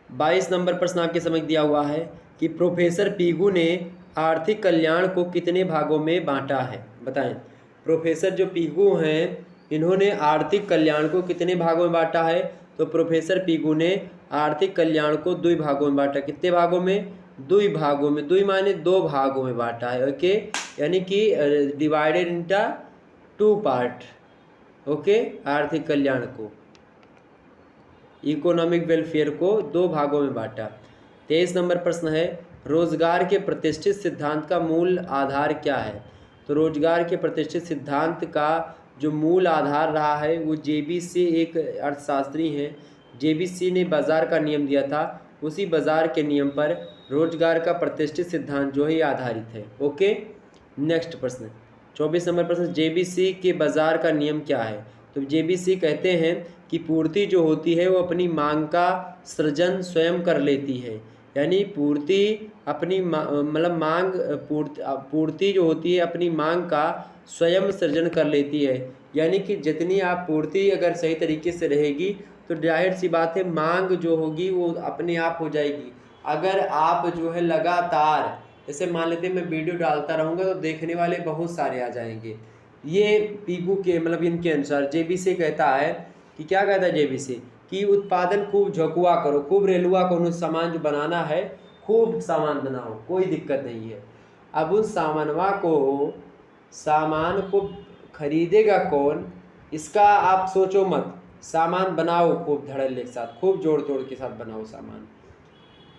22 नंबर प्रश्न आपके समझ दिया हुआ है कि प्रोफेसर पीगू ने आर्थिक कल्याण को कितने भागों में बांटा है, बताएं। प्रोफेसर जो पीगू हैं इन्होंने आर्थिक कल्याण को कितने भागों में बांटा है, तो प्रोफेसर पीगू ने आर्थिक कल्याण को 2 भागों में बांटा। कितने भागों में? 2 भागों में। 2 माने 2 भागों में बांटा है, ओके, यानी कि डिवाइडेड इंटा 2 पार्ट, ओके। आर्थिक कल्याण को, इकोनॉमिक वेलफेयर को 2 भागों में बांटा। 23 नंबर प्रश्न है रोजगार के प्रतिष्ठित सिद्धांत का मूल आधार क्या है, तो रोजगार के प्रतिष्ठित सिद्धांत का जो मूल आधार रहा है वो जेबीसी एक अर्थशास्त्री हैं, जेबीसी ने बाजार का नियम दिया था, उसी बाजार के नियम पर रोजगार का प्रतिष्ठित सिद्धांत जो है आधारित है, ओके। नेक्स्ट प्रश्न 24 नंबर प्रश्न जेबीसी के बाजार का नियम क्या है, तो जेबीसी कहते हैं कि पूर्ति जो होती है वो अपनी मांग का सृजन स्वयं कर लेती है, यानी पूर्ति अपनी मतलब मांग पूर्ति जो होती है अपनी मांग का स्वयं सृजन कर लेती है, यानी कि जितनी आप पूर्ति अगर सही तरीके से रहेगी तो जाहिर सी बात है मांग जो होगी वो अपने आप हो जाएगी। अगर आप जो है लगातार जैसे मान लेते हैं मैं वीडियो डालता रहूँगा तो देखने वाले बहुत सारे आ जाएंगे। ये पीगू के मतलब इनके अनुसार जेबीसी कहता है कि क्या कहता है जेबीसी कि उत्पादन खूब झकुआ करो, खूब रेलुआ करो, सामान जो बनाना है खूब सामान बनाओ, कोई दिक्कत नहीं है। अब उस सामान को खरीदेगा कौन, इसका आप सोचो मत, सामान बनाओ खूब धड़ल्ले के साथ, खूब जोड़ तोड़ के साथ बनाओ सामान।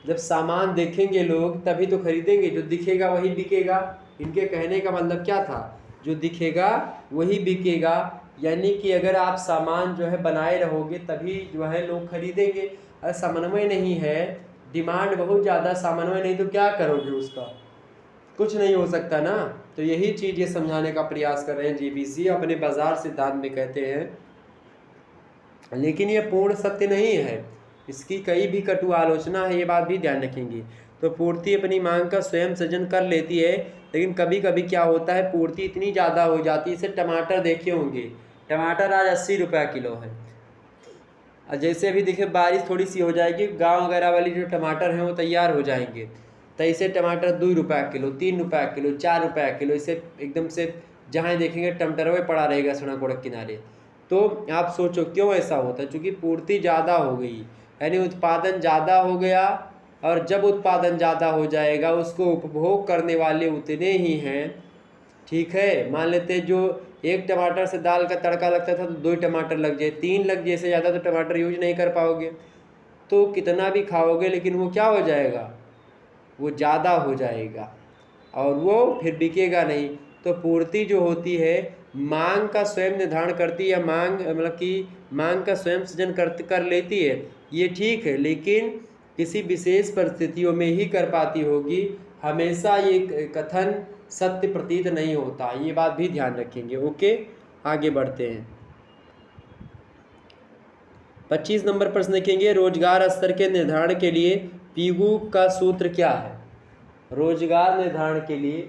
जब सामान देखेंगे लोग तभी तो खरीदेंगे, जो दिखेगा वही बिकेगा। इनके कहने का मतलब क्या था, जो दिखेगा वही बिकेगा, यानी कि अगर आप सामान जो है बनाए रहोगे तभी जो है लोग खरीदेंगे। अगर समन्वय नहीं है, डिमांड बहुत ज़्यादा, समन्वय नहीं तो क्या करोगे, उसका कुछ नहीं हो सकता ना। तो यही चीज़ ये समझाने का प्रयास कर रहे हैं जेबीसी अपने बाजार सिद्धांत में कहते हैं, लेकिन ये पूर्ण सत्य नहीं है, इसकी कई भी कटु आलोचना है, ये बात भी ध्यान रखेंगे। तो पूर्ति अपनी मांग का स्वयं सृजन कर लेती है, लेकिन कभी कभी क्या होता है पूर्ति इतनी ज़्यादा हो जाती है। जैसे टमाटर देखे होंगे, टमाटर आज 80 रुपये किलो है, और जैसे अभी देखिए बारिश थोड़ी सी हो जाएगी, गांव वगैरह वाली जो टमाटर हैं वो तैयार हो जाएंगे, तो ऐसे टमाटर 2 रुपये किलो, 3 रुपये किलो, 4 रुपये किलो, इसे एकदम से जहाँ देखेंगे टमाटर वह पड़ा रहेगा सड़क वड़क किनारे। तो आप सोचो क्यों ऐसा होता है, क्योंकि पूर्ति ज़्यादा हो गई, यानी उत्पादन ज़्यादा हो गया, और जब उत्पादन ज़्यादा हो जाएगा उसको उपभोग करने वाले उतने ही हैं, ठीक है। मान लेते जो एक टमाटर से दाल का तड़का लगता था तो 2 टमाटर लग जाए, 3 लग जाए, इससे ज़्यादा तो टमाटर यूज नहीं कर पाओगे, तो कितना भी खाओगे लेकिन वो क्या हो जाएगा, वो ज़्यादा हो जाएगा और वो फिर बिकेगा नहीं। तो पूर्ति जो होती है मांग का स्वयं निर्धारण करती है, या मांग मतलब कि मांग का स्वयं सृजन कर लेती है, ये ठीक है, लेकिन किसी विशेष परिस्थितियों में ही कर पाती होगी, हमेशा ये कथन सत्य प्रतीत नहीं होता, ये बात भी ध्यान रखेंगे, ओके। आगे बढ़ते हैं 25 नंबर प्रश्न देखेंगे रोजगार स्तर के निर्धारण के लिए पीगू का सूत्र क्या है। रोजगार निर्धारण के लिए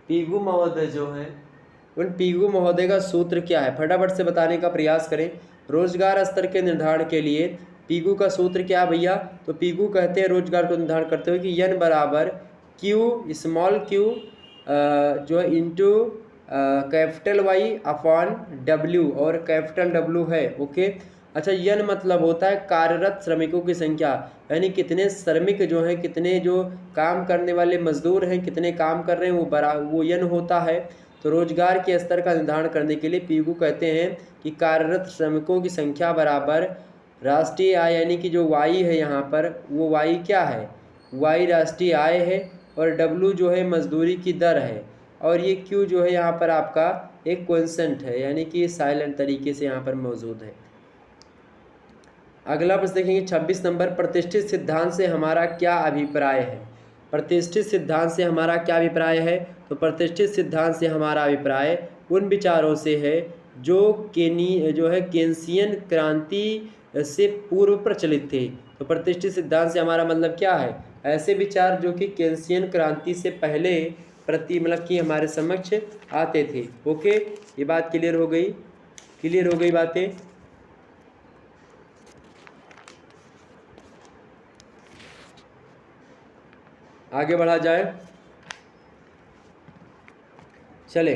पीगू महोदय जो हैं उन पीगू महोदय का सूत्र क्या है, फटाफट से बताने का प्रयास करें। रोजगार स्तर के निर्धारण के लिए पीगू का सूत्र क्या है भैया, तो पीगू कहते हैं रोजगार को निर्धारण करते हुए कि एन बराबर क्यू स्मॉल क्यू जो है into capital Y upon W, और कैपिटल डब्ल्यू है, ओके। अच्छा यन मतलब होता है कार्यरत श्रमिकों की संख्या, यानी कितने श्रमिक जो हैं, कितने जो काम करने वाले मजदूर हैं, कितने काम कर रहे हैं, वो यन होता है। तो रोजगार के स्तर का निर्धारण करने के लिए पीगू कहते हैं कि कार्यरत श्रमिकों की संख्या बराबर राष्ट्रीय आय, यानी कि जो वाई है यहाँ पर वो वाई क्या है, वाई राष्ट्रीय आय है, और डब्ल्यू जो है मजदूरी की दर है, और ये क्यू जो है यहाँ पर आपका एक क्वेंसेंट है, यानी कि साइलेंट तरीके से यहाँ पर मौजूद है। अगला प्रश्न देखेंगे 26 नंबर प्रतिष्ठित सिद्धांत से हमारा क्या अभिप्राय है। प्रतिष्ठित सिद्धांत से हमारा क्या अभिप्राय है, तो प्रतिष्ठित सिद्धांत से हमारा अभिप्राय उन विचारों से है जो केन्सियन क्रांति से पूर्व प्रचलित थे। तो प्रतिष्ठित सिद्धांत से हमारा मतलब क्या है, ऐसे विचार जो कि केन्सियन क्रांति से पहले मतलब कि हमारे समक्ष आते थे, ओके। ये बात क्लियर हो गई बातें। आगे बढ़ा जाए, चले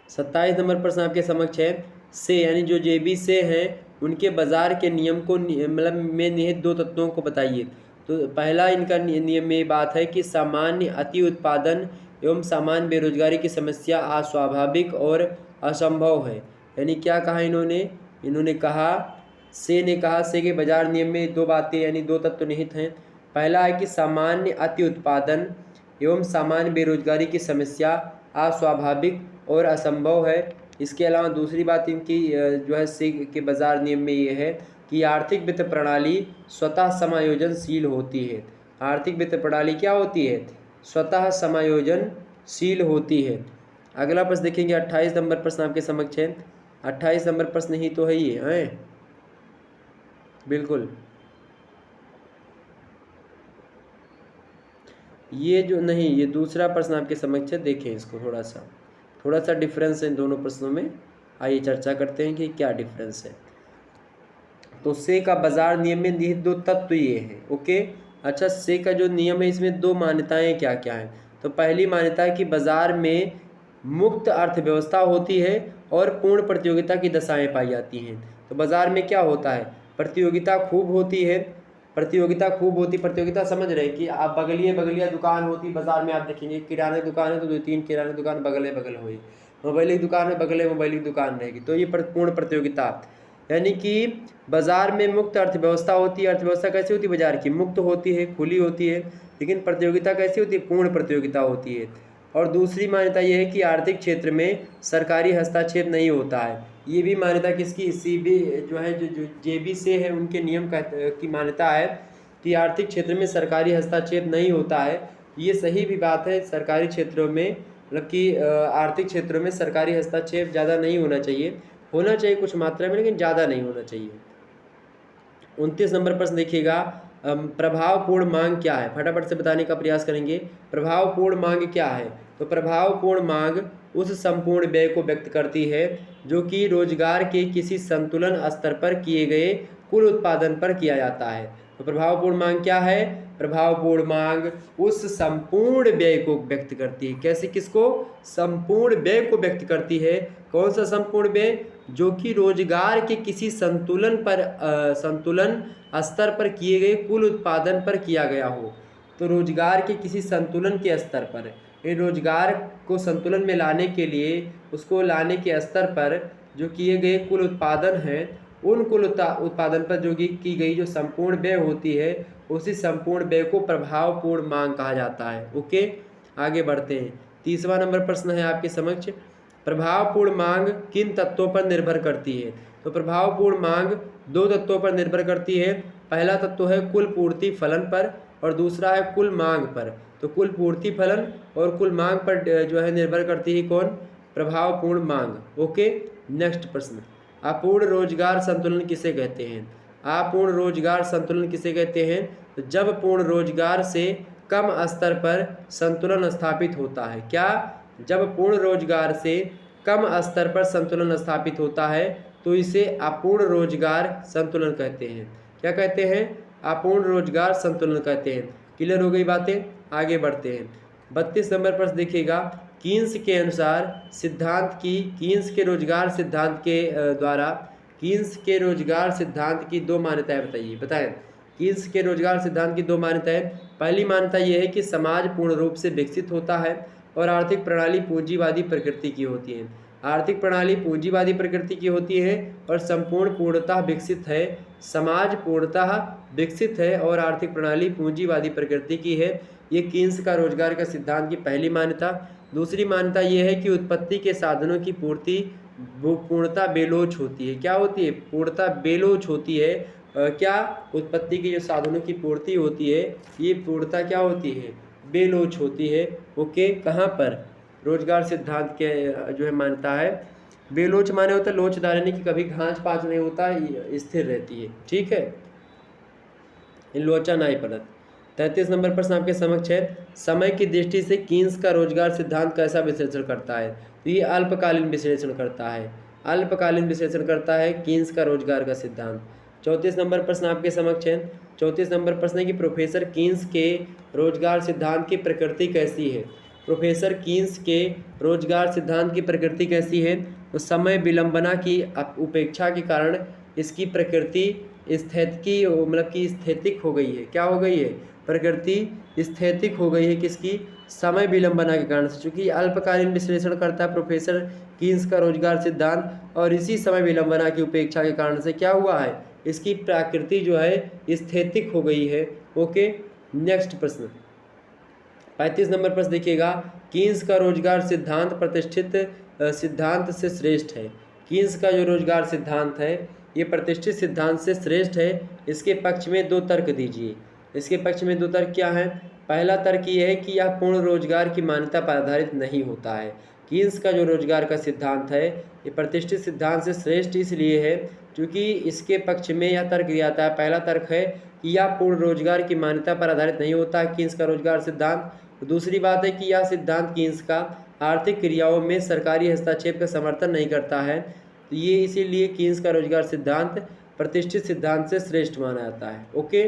27 नंबर प्रश्न आपके समक्ष है। से यानी जो जेबी से हैं उनके बाजार के नियम को मतलब में निहित दो तत्वों को बताइए। तो पहला इनका नियम में बात है कि सामान्य अति उत्पादन एवं सामान्य बेरोजगारी की समस्या अस्वाभाविक और असंभव है। यानी क्या कहा इन्होंने कहा, से ने कहा से के बाजार नियम में दो बातें यानी दो तत्व निहित हैं। पहला है कि सामान्य अति उत्पादन एवं सामान्य बेरोजगारी की समस्या अस्वाभाविक और असंभव है। इसके अलावा दूसरी बात इनकी जो है से के बाजार नियम में ये है कि आर्थिक वित्त प्रणाली स्वतः समायोजनशील होती है। आर्थिक वित्त प्रणाली क्या होती है? स्वतः समायोजनशील होती है। अगला प्रश्न देखेंगे 28 नंबर प्रश्न आपके समक्ष है। 28 नंबर प्रश्न ही तो है ये है, बिल्कुल ये जो नहीं, ये दूसरा प्रश्न आपके समक्ष है। देखें इसको, थोड़ा सा डिफरेंस है इन दोनों प्रश्नों में। आइए चर्चा करते हैं कि क्या डिफरेंस है। तो से का बाजार नियम में निहित दो तत्व ये हैं। ओके, अच्छा, से का जो नियम है इसमें दो मान्यताएं क्या क्या हैं। तो पहली मान्यता है कि बाजार में मुक्त अर्थव्यवस्था होती है और पूर्ण प्रतियोगिता की दशाएं पाई जाती हैं। तो बाजार में क्या होता है? प्रतियोगिता खूब होती है। प्रतियोगिता समझ रहे कि आप बगलिया दुकान होती बाजार में। आप देखेंगे किराने दुकान है तो 2-3 किराने दुकान बगल हुई, मोबाइल की दुकान है बगल मोबाइल की दुकान रहेगी। तो ये पूर्ण प्रतियोगिता, यानी कि बाजार में मुक्त अर्थव्यवस्था होती है। अर्थव्यवस्था कैसी होती है? बाजार की मुक्त होती है, खुली होती है। लेकिन प्रतियोगिता कैसी होती है? पूर्ण प्रतियोगिता होती है। और दूसरी मान्यता यह है कि आर्थिक क्षेत्र में सरकारी हस्तक्षेप नहीं होता है। ये भी मान्यता किसकी? सीबी जो है जो जेबी से है उनके नियम की मान्यता है कि आर्थिक क्षेत्र में सरकारी हस्तक्षेप नहीं होता है। ये सही भी बात है। सरकारी क्षेत्रों में मतलब कि आर्थिक क्षेत्रों में सरकारी हस्तक्षेप ज़्यादा नहीं होना चाहिए कुछ मात्रा में, लेकिन ज़्यादा नहीं होना चाहिए। 29 नंबर प्रश्न देखिएगा, प्रभावपूर्ण मांग क्या है? फटाफट से बताने का प्रयास करेंगे। प्रभावपूर्ण मांग क्या है? तो प्रभावपूर्ण मांग उस संपूर्ण व्यय को व्यक्त करती है जो कि रोजगार के किसी संतुलन स्तर पर किए गए कुल उत्पादन पर किया जाता है। तो प्रभावपूर्ण मांग क्या है? प्रभावपूर्ण मांग उस संपूर्ण व्यय को व्यक्त करती है। कैसे? किसको? संपूर्ण व्यय को व्यक्त करती है। कौन सा संपूर्ण व्यय? जो कि रोजगार के किसी संतुलन स्तर पर किए गए कुल उत्पादन पर किया गया हो। तो रोजगार के किसी संतुलन के स्तर पर, रोजगार को संतुलन में लाने के लिए उसको लाने के स्तर पर जो किए गए कुल उत्पादन हैं, उन कुल उत्पादन पर जो की गई जो संपूर्ण व्यय होती है, उसी संपूर्ण व्यय को प्रभावपूर्ण मांग कहा जाता है। ओके, आगे बढ़ते हैं। 30वां नंबर प्रश्न है आपके समक्ष, प्रभावपूर्ण मांग किन तत्वों पर निर्भर करती है? तो प्रभावपूर्ण मांग दो तत्वों पर निर्भर करती है। पहला तत्व है कुल पूर्ति फलन पर और दूसरा है कुल मांग पर। तो कुल पूर्ति फलन और कुल मांग पर जो है निर्भर करती है कौन? प्रभावपूर्ण मांग। ओके, नेक्स्ट प्रश्न, अपूर्ण रोजगार संतुलन किसे कहते हैं? अपूर्ण रोजगार संतुलन किसे कहते हैं? तो जब पूर्ण रोजगार से कम स्तर पर संतुलन स्थापित होता है। क्या? जब पूर्ण रोजगार से कम स्तर पर संतुलन स्थापित होता है तो इसे अपूर्ण रोजगार संतुलन कहते हैं। क्या कहते हैं? अपूर्ण रोजगार संतुलन कहते हैं। क्लियर हो गई बातें? आगे बढ़ते हैं। 32 नंबर प्रश्न देखिएगा, कीन्स के अनुसार कीन्स के रोजगार सिद्धांत के द्वारा कीन्स के रोजगार सिद्धांत की दो मान्यताएं बताएं। कीन्स के रोजगार सिद्धांत की दो मान्यताएं। पहली मान्यता यह है कि समाज पूर्ण रूप से विकसित होता है और आर्थिक प्रणाली पूंजीवादी प्रकृति की होती है। आर्थिक प्रणाली पूंजीवादी प्रकृति की होती है और संपूर्ण पूर्णतः विकसित है। समाज पूर्णतः विकसित है और आर्थिक प्रणाली पूंजीवादी प्रकृति की है। ये कीन्स का रोजगार का सिद्धांत की पहली मान्यता। दूसरी मान्यता यह है कि उत्पत्ति के साधनों की पूर्ति पूर्णतः बेलोच होती है। क्या होती है? पूर्णतः बेलोच होती है। क्या? उत्पत्ति के जो साधनों की पूर्ति होती है ये पूर्णतः क्या होती है? बेलोच होती है। ओके, कहाँ पर? रोजगार सिद्धांत के जो है मान्यता है। बेलोच माने होता है लोचदार, यानी कि कभी घांच पांच नहीं होता, स्थिर रहती है। ठीक है, लोचा नहीं पड़त। 33 नंबर प्रश्न आपके समक्ष है, समय की दृष्टि से कीन्स का रोजगार सिद्धांत कैसा विश्लेषण करता है? तो ये अल्पकालीन विश्लेषण करता है। अल्पकालीन विश्लेषण करता है कीन्स का रोजगार का सिद्धांत। 34 नंबर प्रश्न आपके समक्ष है। 34 नंबर प्रश्न है कि प्रोफेसर कीन्स के रोजगार सिद्धांत की प्रकृति कैसी है। प्रोफेसर कीन्स के रोजगार सिद्धांत की प्रकृति कैसी है। तो समय विलंबना की उपेक्षा के कारण इसकी प्रकृति स्थैतिकी मतलब कि स्थैतिक हो गई है। क्या हो गई है? प्रकृति स्थैतिक हो गई है। किसकी? समय विलंबना के कारण से। चूंकि अल्पकालीन विश्लेषण करता है प्रोफेसर कीन्स का रोजगार सिद्धांत, और इसी समय विलंबना की उपेक्षा के कारण से क्या हुआ है? इसकी प्रकृति जो है स्थैतिक हो गई है। ओके, नेक्स्ट प्रश्न 35 नंबर प्रश्न देखिएगा। कीन्स का रोजगार सिद्धांत प्रतिष्ठित सिद्धांत से श्रेष्ठ है। कीन्स का जो रोजगार सिद्धांत है ये प्रतिष्ठित सिद्धांत से श्रेष्ठ है। इसके पक्ष में 2 तर्क दीजिए। इसके पक्ष में 2 तर्क क्या है? पहला तर्क ये है कि यह पूर्ण रोजगार की मान्यता पर आधारित नहीं होता है। कीन्स का जो रोजगार का सिद्धांत है ये प्रतिष्ठित सिद्धांत से श्रेष्ठ इसलिए है क्योंकि इसके पक्ष में यह तर्क दिया जाता है। पहला तर्क है कि यह पूर्ण रोजगार की मान्यता पर आधारित नहीं होता है कीन्स का रोजगार सिद्धांत। तो दूसरी बात है कि यह सिद्धांत कीन्स का आर्थिक क्रियाओं में सरकारी हस्तक्षेप का समर्थन नहीं करता है। तो ये इसीलिए कीन्स का रोजगार सिद्धांत प्रतिष्ठित सिद्धांत से श्रेष्ठ माना जाता है। ओके,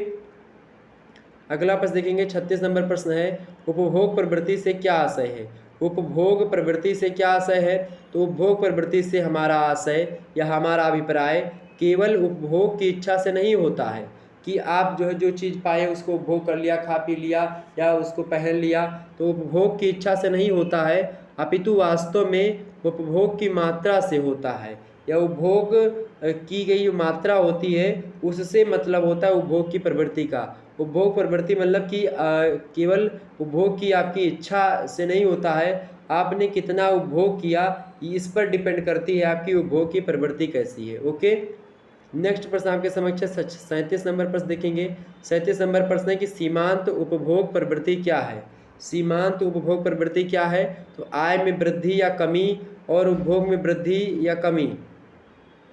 अगला प्रश्न देखेंगे। 36 नंबर प्रश्न है उपभोग प्रवृत्ति से क्या आशय है। उपभोग प्रवृत्ति से क्या आशय है? तो उपभोग प्रवृत्ति से हमारा आशय या हमारा अभिप्राय केवल उपभोग की इच्छा से नहीं होता है कि आप जो है जो चीज़ पाए उसको उपभोग कर लिया, खा पी लिया या उसको पहन लिया, तो उपभोग की इच्छा से नहीं होता है, अपितु वास्तव में उपभोग की मात्रा से होता है, या उपभोग की गई जो मात्रा होती है उससे मतलब होता है उपभोग की प्रवृत्ति का। उपभोग प्रवृत्ति मतलब कि केवल उपभोग की आपकी इच्छा से नहीं होता है, आपने कितना उपभोग किया इस पर डिपेंड करती है आपकी उपभोग की प्रवृत्ति कैसी है। ओके, नेक्स्ट प्रश्न आपके समक्ष 37 नंबर प्रश्न देखेंगे। 37 नंबर प्रश्न है कि सीमांत उपभोग प्रवृत्ति क्या है। सीमांत उपभोग प्रवृत्ति क्या है? तो आय में वृद्धि या कमी और उपभोग में वृद्धि या कमी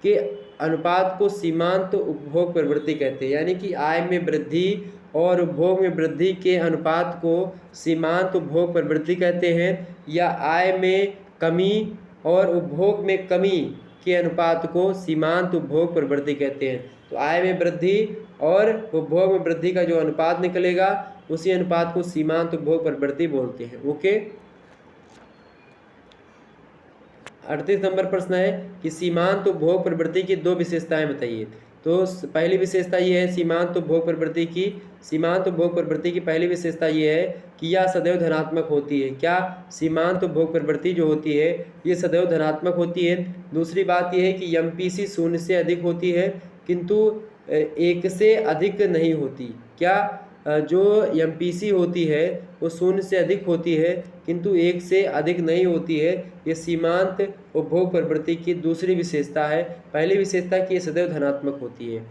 के अनुपात को सीमांत उपभोग प्रवृत्ति कहते हैं। यानी कि आय में वृद्धि और उपभोग में वृद्धि के अनुपात को सीमांत उपभोग प्रवृत्ति कहते हैं, या आय में कमी और उपभोग में कमी के अनुपात को सीमांत उपभोग प्रवृत्ति कहते हैं। तो आय में वृद्धि और उपभोग में वृद्धि का जो अनुपात निकलेगा उसी अनुपात को सीमांत उपभोग प्रवृत्ति बोलते हैं। ओके, 38 नंबर प्रश्न है कि सीमांत उपभोग प्रवृत्ति की 2 विशेषताएं बताइए। तो पहली विशेषता ये है सीमांत उपभोग प्रवृत्ति की। सीमांत उपभोग प्रवृत्ति की पहली विशेषता ये है कि यह सदैव धनात्मक होती है। क्या? सीमांत उपभोग प्रवृत्ति जो होती है ये सदैव धनात्मक होती है। दूसरी बात यह है कि एमपीसी 0 से अधिक होती है किंतु 1 से अधिक नहीं होती। क्या? जो एमपीसी होती है वो 0 से अधिक होती है किंतु 1 से अधिक नहीं होती है। ये सीमांत उपभोग प्रवृत्ति की दूसरी विशेषता है। पहली विशेषता कि ये सदैव धनात्मक होती है।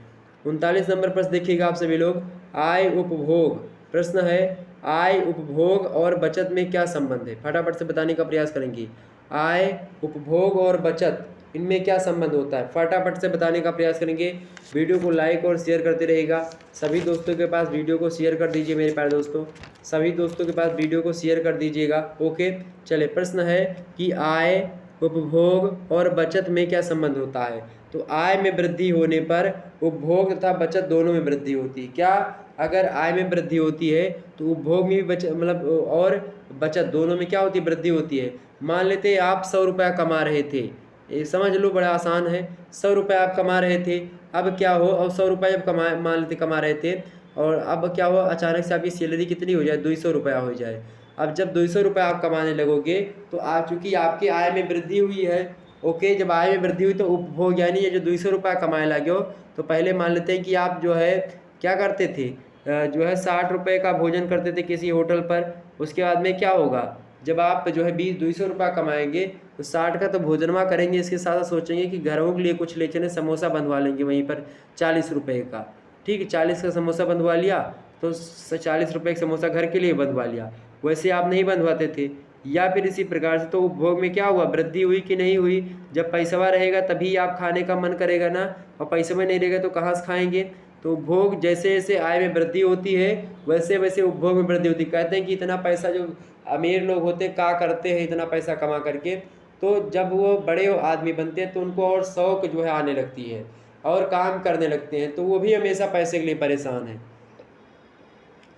39 नंबर प्रश्न देखिएगा आप सभी लोग। आय उपभोग प्रश्न है आय उपभोग और बचत में क्या संबंध है? फटाफट से बताने का प्रयास करेंगे। आय उपभोग और बचत इनमें क्या संबंध होता है? फटाफट से बताने का प्रयास करेंगे। वीडियो को लाइक और शेयर करते रहेगा। सभी दोस्तों के पास वीडियो को शेयर कर दीजिए। मेरे प्यारे दोस्तों, सभी दोस्तों के पास वीडियो को शेयर कर दीजिएगा। ओके, चले प्रश्न है कि आय उपभोग और बचत में क्या संबंध होता है? तो आय में वृद्धि होने पर उपभोग तथा बचत दोनों में वृद्धि होती है। क्या? अगर आय में वृद्धि होती है तो उपभोग में भी बचत मतलब और बचत दोनों में क्या होती है? वृद्धि होती है। मान लेते आप 100 रुपया कमा रहे थे, ये समझ लो बड़ा आसान है। 100 रुपये आप कमा रहे थे, अब क्या हो, अब 100 रुपये जब मान लेते कमा रहे थे और अब क्या हो, अचानक से आपकी सैलरी कितनी हो जाए? 200 रुपया हो जाए। अब जब 200 रुपये आप कमाने लगोगे तो चूँकि आपकी आय में वृद्धि हुई है। ओके, जब आय में वृद्धि हुई तो उपभोग यानी ये जो 200 रुपया कमाने लगे हो, तो पहले मान लेते हैं कि आप जो है क्या करते थे, जो है 60 रुपये का भोजन करते थे किसी होटल पर। उसके बाद में क्या होगा, जब आप जो है 200 रुपया कमाएंगे तो 60 का तो भोजनमा करेंगे, इसके साथ साथ सोचेंगे कि घरों के लिए कुछ ले चले, समोसा बंधवा लेंगे वहीं पर 40 रुपये का। ठीक है, 40 का समोसा बंधवा लिया तो 40 रुपये का समोसा घर के लिए बंधवा लिया। वैसे आप नहीं बंधवाते थे। या फिर इसी प्रकार से तो उपभोग में क्या हुआ, वृद्धि हुई कि नहीं हुई? जब पैसा रहेगा तभी आप खाने का मन करेगा ना, और पैसे में नहीं रहेगा तो कहाँ से खाएंगे? तो उपभोग जैसे जैसे आय में वृद्धि होती है वैसे वैसे उपभोग में वृद्धि होती है। कहते हैं कि इतना पैसा जो अमीर लोग होते हैं क्या करते हैं इतना पैसा कमा करके, तो जब वो बड़े आदमी बनते हैं तो उनको और शौक जो है आने लगती है, और काम करने लगते हैं, तो वो भी हमेशा पैसे के लिए परेशान है।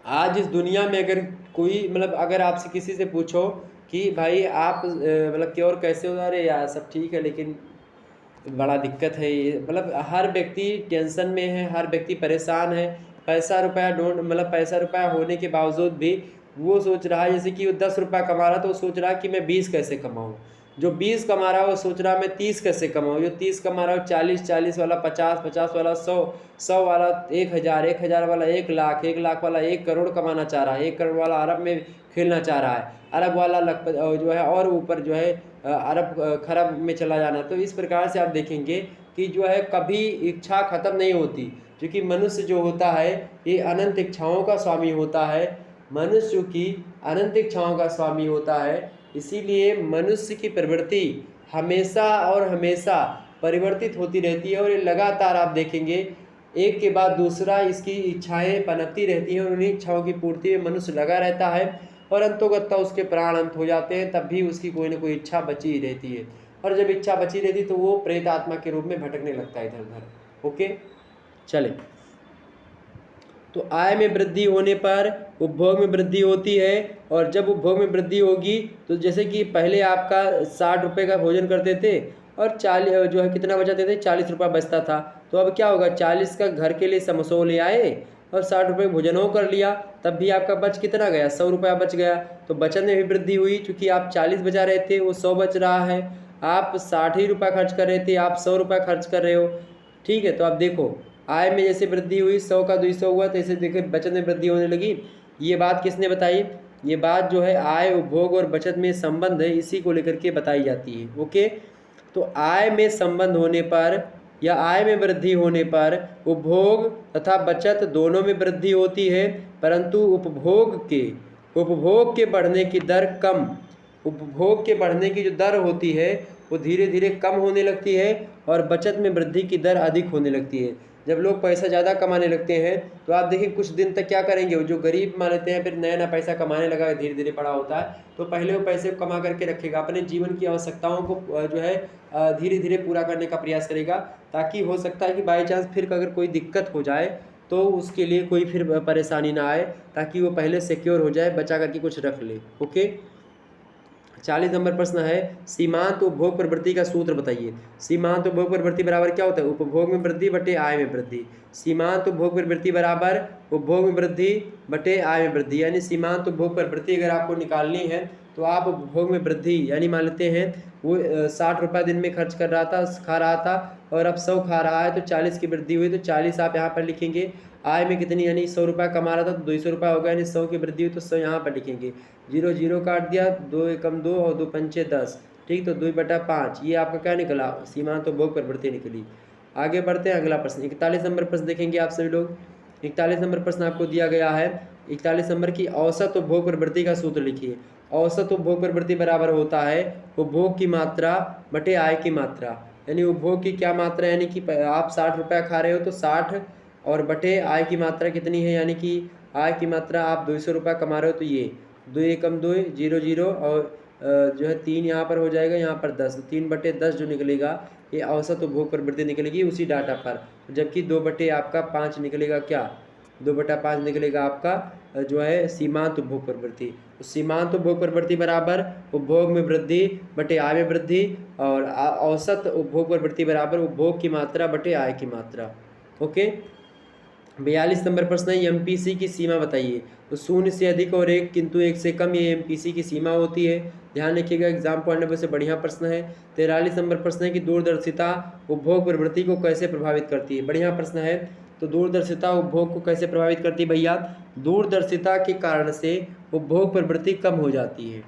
आज इस दुनिया में अगर कोई मतलब अगर आपसे किसी से पूछो कि भाई आप मतलब क्योर कैसे हो, अरे यार सब ठीक है लेकिन बड़ा दिक्कत है ये, मतलब हर व्यक्ति टेंशन में है, हर व्यक्ति परेशान है। पैसा रुपया ढूंढ मतलब पैसा रुपया होने के बावजूद भी वो सोच रहा है, जैसे कि वो 10 रुपया कमा रहा तो वो सोच रहा है कि मैं 20 कैसे कमाऊँ। जो 20 कमा रहा है वो सोच रहा है मैं 30 कैसे कमाऊँ। जो 30 कमा रहा है 40 वाला 50 वाला 100 वाला 1000 वाला 1 लाख, 1 लाख वाला 1 करोड़ कमाना चाह रहा है, 1 करोड़ वाला अरब में खेलना चाह रहा है, अरब वाला जो है और ऊपर जो है अरब खरब में चला जाना। तो इस प्रकार से आप देखेंगे कि जो है कभी इच्छा खत्म नहीं होती, क्योंकि मनुष्य जो होता है ये अनंत इच्छाओं का स्वामी होता है। मनुष्य की अनंत इच्छाओं का स्वामी होता है, इसीलिए मनुष्य की प्रवृत्ति हमेशा और हमेशा परिवर्तित होती रहती है। और ये लगातार आप देखेंगे एक के बाद दूसरा इसकी इच्छाएं पनपती रहती हैं और उन्हीं इच्छाओं की पूर्ति में मनुष्य लगा रहता है और अंतोगत्ता उसके प्राण अंत हो जाते हैं, तब भी उसकी कोई ना कोई इच्छा बची ही रहती है। और जब इच्छा बची रहती तो वो प्रेत आत्मा के रूप में भटकने लगता है इधर उधर। ओके, चले। तो आय में वृद्धि होने पर उपभोग में वृद्धि होती है, और जब उपभोग में वृद्धि होगी तो जैसे कि पहले आपका 60 रुपये का भोजन करते थे और 40 जो है कितना बचाते थे, 40 रुपया बचता था। तो अब क्या होगा, 40 का घर के लिए समोसा ले आए और 60 रुपये भोजन हो कर लिया, तब भी आपका बच कितना गया, 100 रुपया बच गया। तो बचत में भी वृद्धि हुई, चूँकि आप 40 बचा रहे थे वो 100 बच रहा है। आप 60 ही रुपया खर्च कर रहे थे, आप 100 रुपया खर्च कर रहे हो। ठीक है, तो आप देखो आय में जैसे वृद्धि हुई 100 का 200 हुआ, तो ऐसे देखिए बचत में वृद्धि होने लगी। ये बात किसने बताई, ये बात जो है आय उपभोग और बचत में संबंध है, इसी को लेकर के बताई जाती है। ओके, तो आय में संबंध होने पर या आय में वृद्धि होने पर उपभोग तथा बचत दोनों में वृद्धि होती है, परंतु उपभोग के बढ़ने की दर कम, उपभोग के बढ़ने की जो दर होती है वो धीरे धीरे कम होने लगती है और बचत में वृद्धि की दर अधिक होने लगती है। जब लोग पैसा ज़्यादा कमाने लगते हैं तो आप देखिए कुछ दिन तक क्या करेंगे, वो जो गरीब मान लेते हैं फिर नया नया पैसा कमाने लगा, धीरे धीरे बड़ा होता है, तो पहले वो पैसे को कमा करके रखेगा, अपने जीवन की आवश्यकताओं को जो है धीरे धीरे पूरा करने का प्रयास करेगा, ताकि हो सकता है कि बाई चांस फिर अगर कोई दिक्कत हो जाए तो उसके लिए कोई फिर परेशानी ना आए, ताकि वो पहले सिक्योर हो जाए, बचा करके कुछ रख ले। ओके, 40 नंबर प्रश्न है, सीमांत उपभोग प्रवृत्ति का सूत्र बताइए। सीमांत उपभोग प्रवृत्ति बराबर क्या होता है, उपभोग में वृद्धि बटे आय में वृद्धि। सीमांत उपभोग प्रवृत्ति बराबर उपभोग में वृद्धि बटे आय में वृद्धि, यानी सीमांत उपभोग प्रवृत्ति अगर आपको निकालनी है तो आप उपभोग में वृद्धि, यानी मान लेते हैं वो 60 रुपया दिन में खर्च कर रहा था, खा रहा था, और अब 100 खा रहा है, तो 40 की वृद्धि हुई, तो 40 आप यहाँ पर लिखेंगे। आय में कितनी, यानी 100 रुपया कमा रहा था तो 200 रुपया होगा, यानी 100 की वृद्धि हुई तो 100 यहाँ पर लिखेंगे। 0 0 काट दिया, 2 एकम 2 और 2 पंचे 10, ठीक, तो 2/5 ये आपका क्या निकला, सीमांत उपभोग प्रवृत्ति निकली। आगे बढ़ते हैं, अगला प्रश्न 41 नंबर प्रश्न देखेंगे आप सभी लोग। 41 नंबर प्रश्न आपको दिया गया है, 41 नंबर की औसत उपभोग प्रवृत्ति का सूत्र लिखिए। औसत उपभोग प्रवृत्ति बराबर होता है उपभोग की मात्रा बटे आय की मात्रा, यानी उपभोग की क्या मात्रा, यानी कि आप 60 रुपया खा रहे हो तो 60 और बटे आय की मात्रा कितनी है, यानी कि आय की मात्रा आप 200 रुपया कमा रहे हो, तो ये 2 एकम 2 0 0 और जो है 3 यहाँ पर हो जाएगा, यहाँ पर 10, 3/10 जो निकलेगा ये औसत उपभोग प्रवृत्ति निकलेगी उसी डाटा पर, जबकि 2 आपका 5 निकलेगा, क्या 2/5 निकलेगा आपका जो है सीमांत उपभोग प्रवृत्ति। तो सीमांत उपभोग प्रवृत्ति बराबर उपभोग में वृद्धि बटे आय में वृद्धि, और औसत उपभोग प्रवृत्ति बराबर उपभोग की मात्रा बटे आय की मात्रा। ओके, 42 नंबर प्रश्न है, एमपीसी की सीमा बताइए। तो 0 से अधिक और 1 किंतु 1 से कम, ये एमपीसी की सीमा होती है, ध्यान रखिएगा, एग्जाम पॉइंट ऑफ व्यू से बढ़िया प्रश्न है। 43 नंबर प्रश्न है कि दूरदर्शिता उपभोग प्रवृत्ति को कैसे प्रभावित करती है, बढ़िया प्रश्न है। तो दूरदर्शिता उपभोग को कैसे प्रभावित करती है भैया, दूरदर्शिता के कारण से उपभोग प्रवृत्ति कम हो जाती है।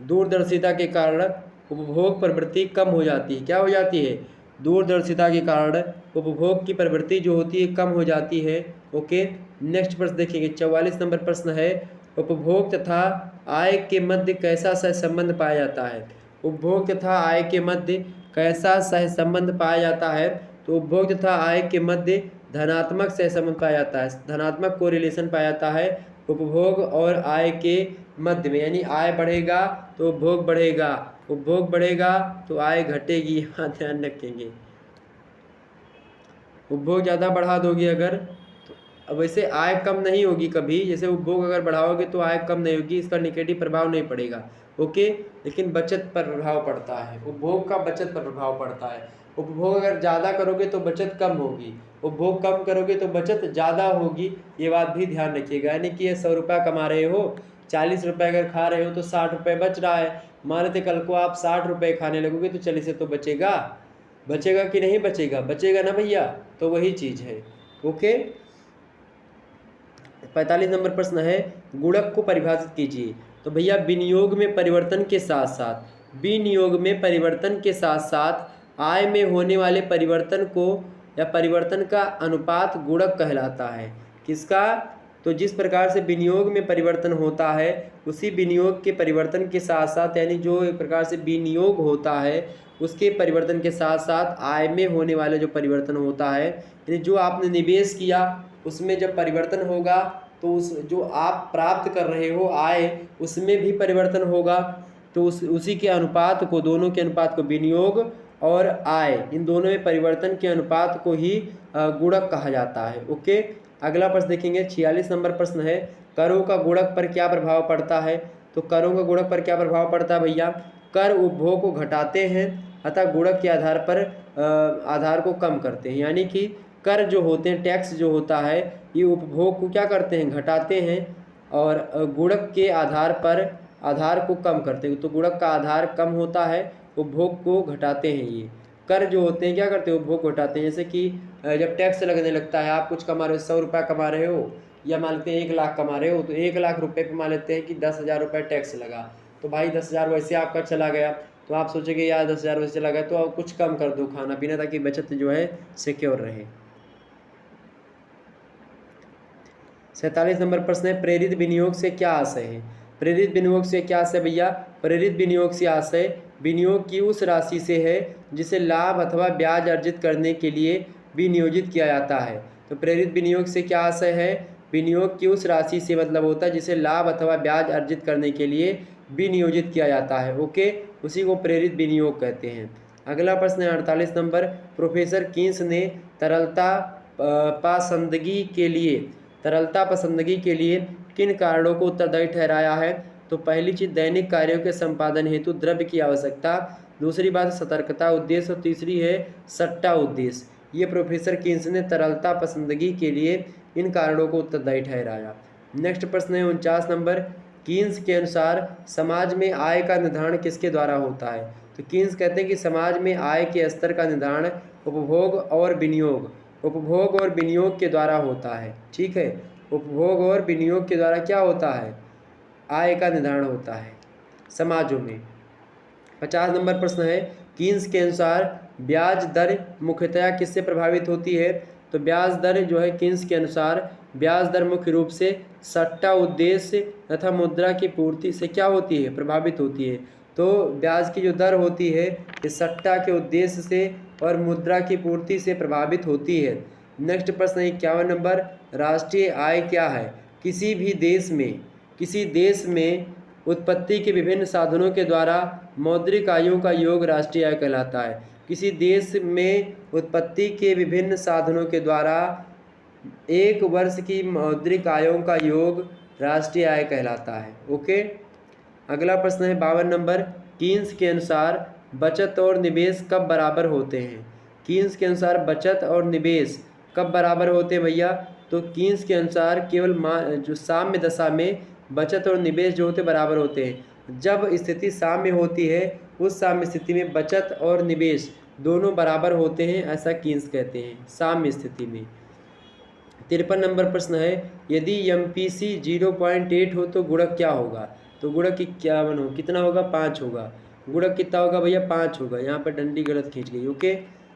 दूरदर्शिता के कारण उपभोग प्रवृत्ति कम हो जाती है, क्या हो जाती है, दूरदर्शिता के कारण उपभोग की प्रवृत्ति जो होती है कम हो जाती है। ओके, नेक्स्ट प्रश्न देखेंगे, 44 नंबर प्रश्न है, उपभोग तथा आय के मध्य कैसा सहसंबंध पाया जाता है। उपभोग तथा आय के मध्य कैसा सहसंबंध पाया जाता है, तो उपभोग तथा आय के मध्य धनात्मक सहसंबंध पाया जाता है, धनात्मक कोरिलेशन पाया जाता है उपभोग और आय के मध्य में, यानी आय बढ़ेगा तो उपभोग बढ़ेगा, उपभोग बढ़ेगा तो आय घटेगी, यहाँ ध्यान रखेंगे। उपभोग ज़्यादा बढ़ा दोगे अगर, तो अब वैसे आय कम नहीं होगी कभी, जैसे उपभोग अगर बढ़ाओगे तो आय कम नहीं होगी, इसका निगेटिव प्रभाव नहीं पड़ेगा। ओके, लेकिन बचत पर प्रभाव पड़ता है, उपभोग का बचत पर प्रभाव पड़ता है। उपभोग अगर ज़्यादा करोगे तो बचत कम होगी, उपभोग कम करोगे तो बचत ज़्यादा होगी, ये बात भी ध्यान रखिएगा। यानी कि ये 100 रुपये कमा रहे हो, 40 रुपये अगर खा रहे हो तो 60 रुपये बच रहा है। मान लेते कल को आप 60 रुपये खाने लगोगे तो 40 से तो बचेगा, बचेगा कि नहीं बचेगा, बचेगा ना भैया, तो वही चीज़ है। ओके, 45 नंबर प्रश्न है, गुणक को परिभाषित कीजिए। तो भैया विनियोग में परिवर्तन के साथ साथ, विनियोग में परिवर्तन के साथ साथ आय में होने वाले परिवर्तन को या परिवर्तन का अनुपात गुणक कहलाता है। किसका? तो जिस प्रकार से विनियोग में परिवर्तन होता है, उसी विनियोग के परिवर्तन के साथ साथ, यानी जो एक प्रकार से विनियोग होता है उसके परिवर्तन के साथ साथ आय में होने वाले जो परिवर्तन होता है, यानी जो आपने निवेश किया उसमें जब परिवर्तन होगा तो उस जो आप प्राप्त कर रहे हो आय, उसमें भी परिवर्तन होगा। तो उसी के अनुपात को, दोनों के अनुपात को, विनियोग और आय, इन दोनों में परिवर्तन के अनुपात को ही गुणक कहा जाता है। ओके, अगला प्रश्न देखेंगे, 46 नंबर प्रश्न है, करों का गुणक पर क्या प्रभाव पड़ता है। तो करों का गुणक पर क्या प्रभाव पड़ता है भैया? कर उपभोग को घटाते हैं, अतः गुणक के आधार पर आधार को कम करते हैं। यानी कि कर जो होते हैं, टैक्स जो होता है, ये उपभोग को क्या करते हैं? घटाते हैं, और गुणक के आधार पर आधार को कम करते हैं। तो गुणक का आधार कम होता है, उपभोग को घटाते हैं। ये कर जो होते हैं क्या करते हैं? उपभोग को घटाते हैं। जैसे कि जब टैक्स लगने लगता है, आप कुछ कमा रहे हो, 100 रुपये कमा रहे हो, या मान लेते हैं 1 लाख कमा रहे हो, तो 1 लाख रुपये पे मान लेते हैं कि 10,000 रुपये टैक्स लगा। तो भाई 10,000 वैसे आपका चला गया, तो आप सोचेंगे यार 10,000 वैसे चला गया, तो आप कुछ कम कर दो खाना पीना, ताकि बचत जो है सिक्योर रहे। 47 नंबर प्रश्न है, प्रेरित विनियोग से क्या आशय है। प्रेरित विनियोग से क्या आशय भैया? प्रेरित विनियोग से आशय विनियोग की उस राशि से है जिसे लाभ अथवा ब्याज अर्जित करने के लिए विनियोजित किया जाता है। तो प्रेरित विनियोग से क्या आशय है? विनियोग की उस राशि से मतलब होता है जिसे लाभ अथवा ब्याज अर्जित करने के लिए विनियोजित किया जाता है। ओके, उसी को प्रेरित विनियोग कहते हैं। अगला प्रश्न है 48 नंबर, प्रोफेसर कीन्स ने तरलता पसंदगी के लिए किन कारणों को उत्तरदायी ठहराया है। तो पहली चीज़, दैनिक कार्यों के संपादन हेतु द्रव्य की आवश्यकता, दूसरी बात सतर्कता उद्देश्य, और तीसरी है सट्टा उद्देश्य। ये प्रोफेसर कीन्स ने तरलता पसंदगी के लिए इन कारणों को उत्तरदायी ठहराया। नेक्स्ट प्रश्न है 49 नंबर, कीन्स के अनुसार समाज में आय का निर्धारण किसके द्वारा होता है। तो कीन्स कहते हैं कि समाज में आय के स्तर का निर्धारण उपभोग और विनियोग के द्वारा होता है। ठीक है, उपभोग और विनियोग के द्वारा क्या होता है? आय का निर्धारण होता है समाजों में। 50 नंबर प्रश्न है, कीन्स के अनुसार ब्याज दर मुख्यतया किससे प्रभावित होती है। तो ब्याज दर जो है, कीन्स के अनुसार ब्याज दर मुख्य रूप से सट्टा उद्देश्य तथा मुद्रा की पूर्ति से क्या होती है? प्रभावित होती है। तो ब्याज की जो दर होती है, ये सट्टा के उद्देश्य से और मुद्रा की पूर्ति से प्रभावित होती है। नेक्स्ट प्रश्न 51 नंबर, राष्ट्रीय आय क्या है। किसी देश में उत्पत्ति के विभिन्न साधनों के द्वारा मौद्रिक आयों का योग राष्ट्रीय आय कहलाता है। किसी देश में उत्पत्ति के विभिन्न साधनों के द्वारा एक वर्ष की मौद्रिक आयों का योग राष्ट्रीय आय कहलाता है। ओके, अगला प्रश्न है 52 नंबर, कीन्स के अनुसार बचत और निवेश कब बराबर होते हैं। कीन्स के अनुसार बचत और निवेश कब बराबर होते हैं भैया? तो कीन्स के अनुसार केवल जो साम्य दशा में बचत और निवेश जो होते बराबर होते हैं। जब स्थिति साम्य होती है, उस साम्य स्थिति में बचत और निवेश दोनों बराबर होते हैं, ऐसा कीन्स कहते हैं, साम्य स्थिति में। 53 नंबर प्रश्न है, यदि MPC 0.8 हो तो गुणक क्या होगा। तो गुणक क्या बनो कितना होगा? 5 होगा। गुणक कितना होगा भैया? 5 होगा। यहाँ पर डंडी गलत खींच गई। ओके,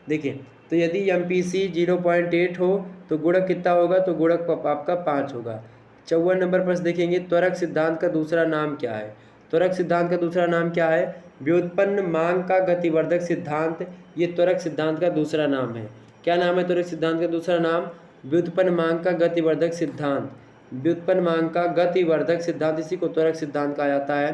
देखिए, तो यदि MPC 0.8 हो तो गुणक कितना होगा? तो गुणक आपका 5 होगा। 54 नंबर प्रश्न देखेंगे, त्वरक सिद्धांत का दूसरा नाम क्या है। त्वरक सिद्धांत का दूसरा नाम क्या है? व्युत्पन्न मांग का गतिवर्धक सिद्धांत, ये त्वरक सिद्धांत का दूसरा नाम है। क्या नाम है त्वरक सिद्धांत का दूसरा नाम? व्युत्पन्न मांग का गतिवर्धक सिद्धांत। व्युत्पन्न मांग का गतिवर्धक सिद्धांत, इसी को त्वरक सिद्धांत कहा जाता है।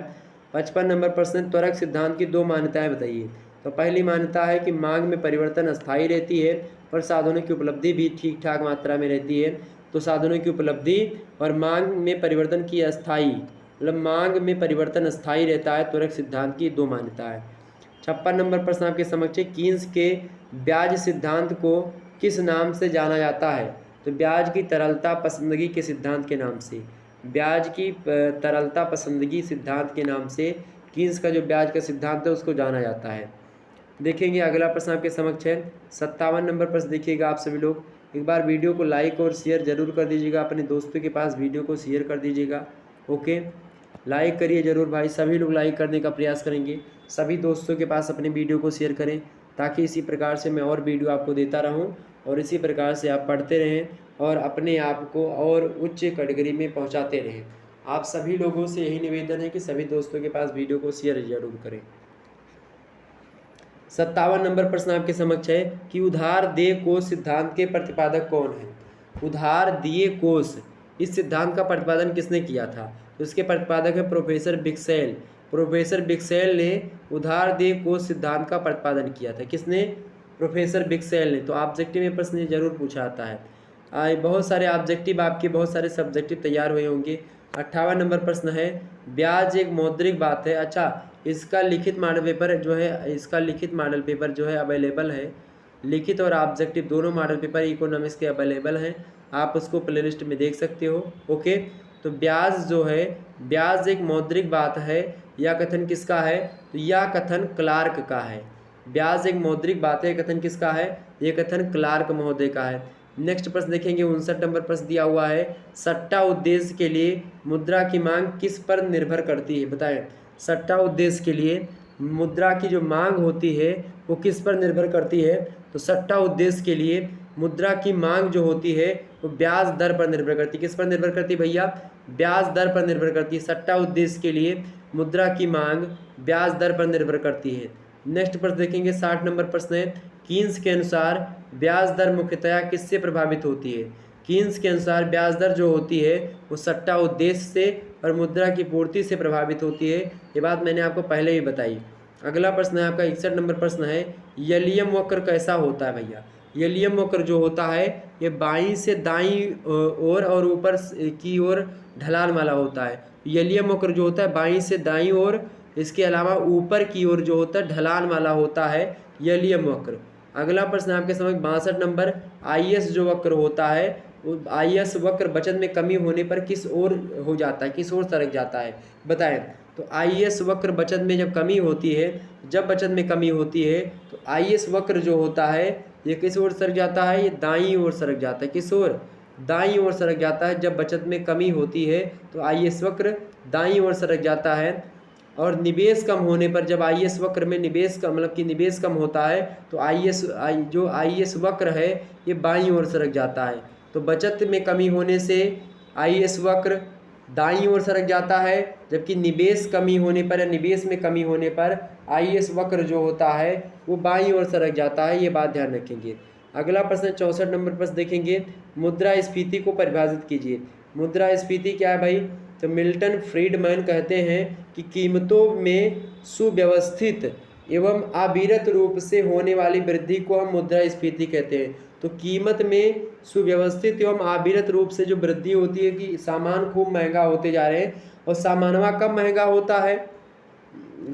55 नंबर प्रश्न, त्वरक सिद्धांत की 2 मान्यताएं बताइए। तो पहली मान्यता है कि मांग में परिवर्तन अस्थायी रहती है पर साधनों की उपलब्धि भी ठीक ठाक मात्रा में रहती है। तो साधनों की उपलब्धि और मांग में परिवर्तन की अस्थायी, मतलब मांग में परिवर्तन अस्थायी रहता है, त्वरक सिद्धांत की 2 मान्यता है। 56 नंबर प्रश्न आपके समक्ष है, कीन्स के ब्याज सिद्धांत को किस नाम से जाना जाता है? तो ब्याज की तरलता पसंदगी के सिद्धांत के नाम से, ब्याज की तरलता पसंदगी सिद्धांत के नाम से कीन्स का जो ब्याज का सिद्धांत है उसको जाना जाता है। देखेंगे अगला प्रश्न आपके समक्ष है 57 नंबर प्रश्न। देखिएगा आप सभी लोग एक बार वीडियो को लाइक और शेयर जरूर कर दीजिएगा, अपने दोस्तों के पास वीडियो को शेयर कर दीजिएगा। ओके, लाइक करिए जरूर भाई, सभी लोग लाइक करने का प्रयास करेंगे, सभी दोस्तों के पास अपने वीडियो को शेयर करें ताकि इसी प्रकार से मैं और वीडियो आपको देता रहूं और इसी प्रकार से आप पढ़ते रहें और अपने आप को और उच्च कैटेगरी में पहुंचाते रहें। आप सभी लोगों से यही निवेदन है कि सभी दोस्तों के पास वीडियो को शेयर जरूर करें। 57 नंबर प्रश्न आपके समक्ष है कि उधार देय कोष सिद्धांत के प्रतिपादक कौन है? उधार दिए कोष, इस सिद्धांत का प्रतिपादन किसने किया था? तो इसके प्रतिपादक है प्रोफेसर बिक्सेल। प्रोफेसर बिक्सेल ने उधार देय कोष सिद्धांत का प्रतिपादन किया था। किसने? प्रोफेसर बिक्सेल ने। तो ऑब्जेक्टिव में प्रश्न ये जरूर पूछा आता है। बहुत सारे ऑब्जेक्टिव आपके, बहुत सारे सब्जेक्टिव तैयार हुए होंगे। 58 नंबर प्रश्न है, ब्याज एक मौद्रिक बात है। अच्छा, इसका लिखित मॉडल पेपर जो है, इसका लिखित मॉडल पेपर जो है अवेलेबल है, लिखित और ऑब्जेक्टिव दोनों मॉडल पेपर इकोनॉमिक्स के अवेलेबल हैं, आप उसको प्लेलिस्ट में देख सकते हो। ओके, तो ब्याज जो है, ब्याज एक मौद्रिक बात है, यह कथन किसका है? तो यह कथन क्लार्क का है। ब्याज एक मौद्रिक बात है, कथन किसका है? ये कथन क्लार्क महोदय का है। नेक्स्ट प्रश्न देखेंगे 59 नंबर प्रश्न दिया हुआ है, सट्टा उद्देश्य के लिए मुद्रा की मांग किस पर निर्भर करती है? बताएं, सट्टा उद्देश्य के लिए मुद्रा की जो मांग होती है वो किस पर निर्भर करती है? तो सट्टा उद्देश्य के लिए मुद्रा की मांग जो होती है वो ब्याज दर पर निर्भर करती है। किस पर निर्भर करती है भैया? ब्याज दर पर निर्भर करती है। सट्टा उद्देश्य के लिए मुद्रा की मांग ब्याज दर पर निर्भर करती है। नेक्स्ट प्रश्न देखेंगे 60 नंबर प्रश्न है, कीन्स के अनुसार ब्याज दर मुख्यतया किससे प्रभावित होती है? कीन्स के अनुसार ब्याज दर जो होती है वो सट्टा उद्देश्य से और मुद्रा की पूर्ति से प्रभावित होती है। ये बात मैंने आपको पहले ही बताई। अगला प्रश्न है आपका 61 नंबर प्रश्न है, यलियम वक्र कैसा होता है भैया? यलियम वक्र जो होता है ये बाईं से दाईं ओर और ऊपर की ओर ढलान वाला होता है। यलियम वक्र जो होता है बाईं से दाईं ओर, इसके अलावा ऊपर की ओर जो होता है ढलान वाला होता है यलियम वक्र। अगला प्रश्न आपके समझ 62 नंबर, आईएस जो वक्र होता है, आईएस वक्र बचत में कमी होने पर किस ओर हो जाता है, किस ओर सरक जाता है? बताएं। तो आईएस वक्र बचत में जब कमी होती है, जब बचत में कमी होती है तो आईएस वक्र जो होता है ये किस ओर सरक जाता है? ये दाईं ओर सरक जाता है। किस ओर? दाईं ओर सरक जाता है। जब बचत में कमी होती है तो आईएस वक्र दाईं ओर सरक जाता है। और निवेश कम होने पर, जब आईएस वक्र में निवेश कम, मतलब कि निवेश कम होता है तो जो आईएस वक्र है ये बाईं ओर सरक जाता है। तो बचत में कमी होने से आईएस वक्र दाईं ओर सरक जाता है, जबकि निवेश कमी होने पर या निवेश में कमी होने पर आईएस वक्र जो होता है वो बाईं ओर सरक जाता है। ये बात ध्यान रखेंगे। अगला प्रश्न 64 नंबर प्रश्न देखेंगे, मुद्रास्फीति को परिभाषित कीजिए। मुद्रास्फीति क्या है भाई? तो मिल्टन फ्रीडमैन कहते हैं कि कीमतों में सुव्यवस्थित एवं अविरत रूप से होने वाली वृद्धि को हम मुद्रास्फीति कहते हैं। तो कीमत में सुव्यवस्थित एवं अविरत रूप से जो वृद्धि होती है कि सामान खूब महंगा होते जा रहे हैं, और सामानवा कब महंगा होता है?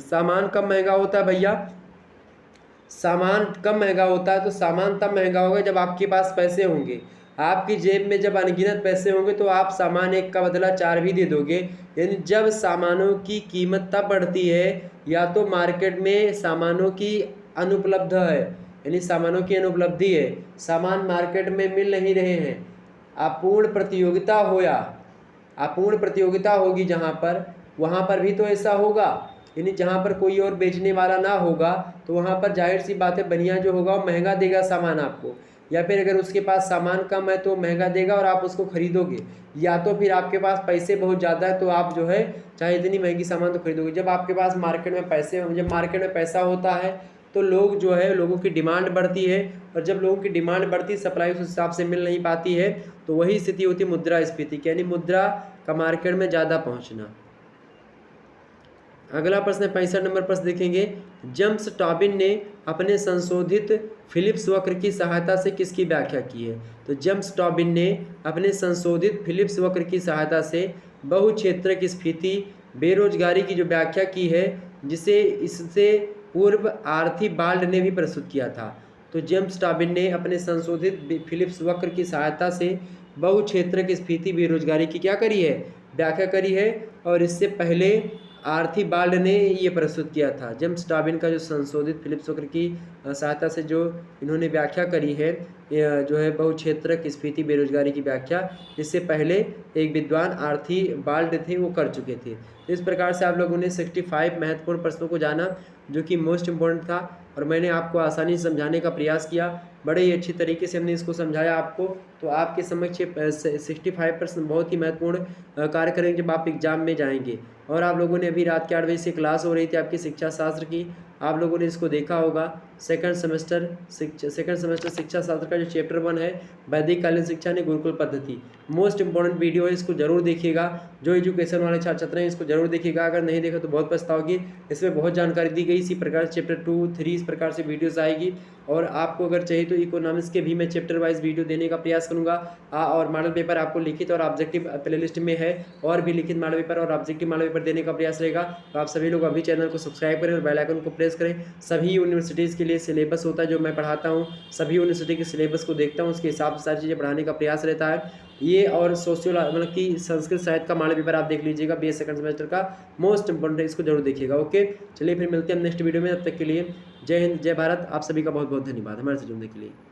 सामान कब महंगा होता है भैया? सामान कब महंगा होता है? तो सामान तब महंगा होगा जब आपके पास पैसे होंगे। आपकी जेब में जब अनगिनत पैसे होंगे तो आप सामान एक का बदला 4 भी दे दोगे। यानी जब सामानों की कीमत तब बढ़ती है या तो मार्केट में सामानों की अनुपलब्ध है, यानी सामानों की अनुपलब्धि है, सामान मार्केट में मिल नहीं रहे हैं, अपूर्ण प्रतियोगिता हो, या अपूर्ण प्रतियोगिता होगी जहाँ पर, वहाँ पर भी तो ऐसा होगा। यानी जहाँ पर कोई और बेचने वाला ना होगा तो वहाँ पर जाहिर सी बात है बनिया जो होगा वो महंगा देगा सामान आपको, या फिर अगर उसके पास सामान कम है तो महंगा देगा और आप उसको खरीदोगे, या तो फिर आपके पास पैसे बहुत ज़्यादा है तो आप जो है चाहे इतनी महंगी सामान तो खरीदोगे। जब आपके पास मार्केट में पैसे, जब मार्केट में पैसा होता है तो लोग जो है, लोगों की डिमांड बढ़ती है, और जब लोगों की डिमांड बढ़ती है सप्लाई उस हिसाब से मिल नहीं पाती है, तो वही स्थिति होती है मुद्रास्फीति की, यानी मुद्रा का मार्केट में ज़्यादा पहुँचना। अगला प्रश्न है 65 नंबर प्रश्न देखेंगे। जेम्स टॉबिन ने अपने संशोधित फिलिप्स वक्र की सहायता से किसकी व्याख्या की है? तो जेम्स टॉबिन ने अपने संशोधित फिलिप्स वक्र की सहायता से बहुक्षेत्रक स्फीति बेरोजगारी की जो व्याख्या की है, जिसे इससे पूर्व आर्थीबाल्ड ने भी प्रस्तुत किया था। तो जेम्स टॉबिन ने अपने संशोधित फिलिप्स वक्र की सहायता से बहुक्षेत्रक स्फीति बेरोजगारी की क्या करी है? व्याख्या करी है। और इससे पहले आर्थीबाल्ड ने ये प्रस्तुत किया था। जेम्स टॉबिन का जो संशोधित फिलिप्स वक्र की सहायता से जो इन्होंने व्याख्या करी है, जो है बहुक्षेत्रक स्फीति बेरोजगारी की व्याख्या, इससे पहले एक विद्वान आर्थीबाल्ड थे, वो कर चुके थे। तो इस प्रकार से आप लोगों ने 65 महत्वपूर्ण प्रश्नों को जाना, जो कि मोस्ट इम्पोर्टेंट था, और मैंने आपको आसानी से समझाने का प्रयास किया। बड़े ही अच्छी तरीके से हमने इसको समझाया आपको। तो आपके समक्ष 65 प्रश्न बहुत ही महत्वपूर्ण कार्य करेंगे जब आप एग्जाम में जाएंगे। और आप लोगों ने अभी रात के 8 बजे से क्लास हो रही थी आपकी शिक्षा शास्त्र की, आप लोगों ने इसको देखा होगा। सेकंड सेमेस्टर शिक्षा शास्त्र का जो चैप्टर 1 है, वैदिक कालीन शिक्षा ने गुरुकुल पद्धति, मोस्ट इंपॉर्टेंट वीडियो है, इसको जरूर देखिएगा। जो एजुकेशन वाले छात्र छात्राएं इसको जरूर देखिएगा, अगर नहीं देखा तो बहुत पछताओगे। इसमें बहुत जानकारी दी गई, इसी प्रकार चैप्टर 2, 3 इस प्रकार से वीडियोस आएगी। और आपको अगर चाहिए तो इकोनॉमिक्स के भी मैं चैप्टर वाइज वीडियो देने का प्रयास करूंगा। और मॉडल पेपर आपको लिखित और ऑब्जेक्टिव प्लेलिस्ट में है, और भी लिखित मॉडल पेपर और ऑब्जेक्टिव मॉडल पेपर देने का प्रयास रहेगा। तो आप सभी लोग अभी चैनल को सब्सक्राइब करें और बेल आइकन को प्रेस करें। सभी यूनिवर्सिटीज़ के लिए सिलेबस होता है जो मैं पढ़ाता हूँ, सभी यूनिवर्सिटी के सिलेबस को देखता हूँ, उसके हिसाब से सारी चीज़ें पढ़ाने का प्रयास रहता है। ये और सोशियोलॉजी मतलब कि संस्कृत साहित्य का मॉडल पेपर आप देख लीजिएगा, BA सेकंड सेमेस्टर का, मोस्ट इंपॉर्टेंट है, इसको जरूर देखिएगा। ओके, चलिए फिर मिलते हैं हम नेक्स्ट वीडियो में। तब तक के लिए जय हिंद, जय भारत। आप सभी का बहुत बहुत धन्यवाद हमारे से जुड़ने के लिए।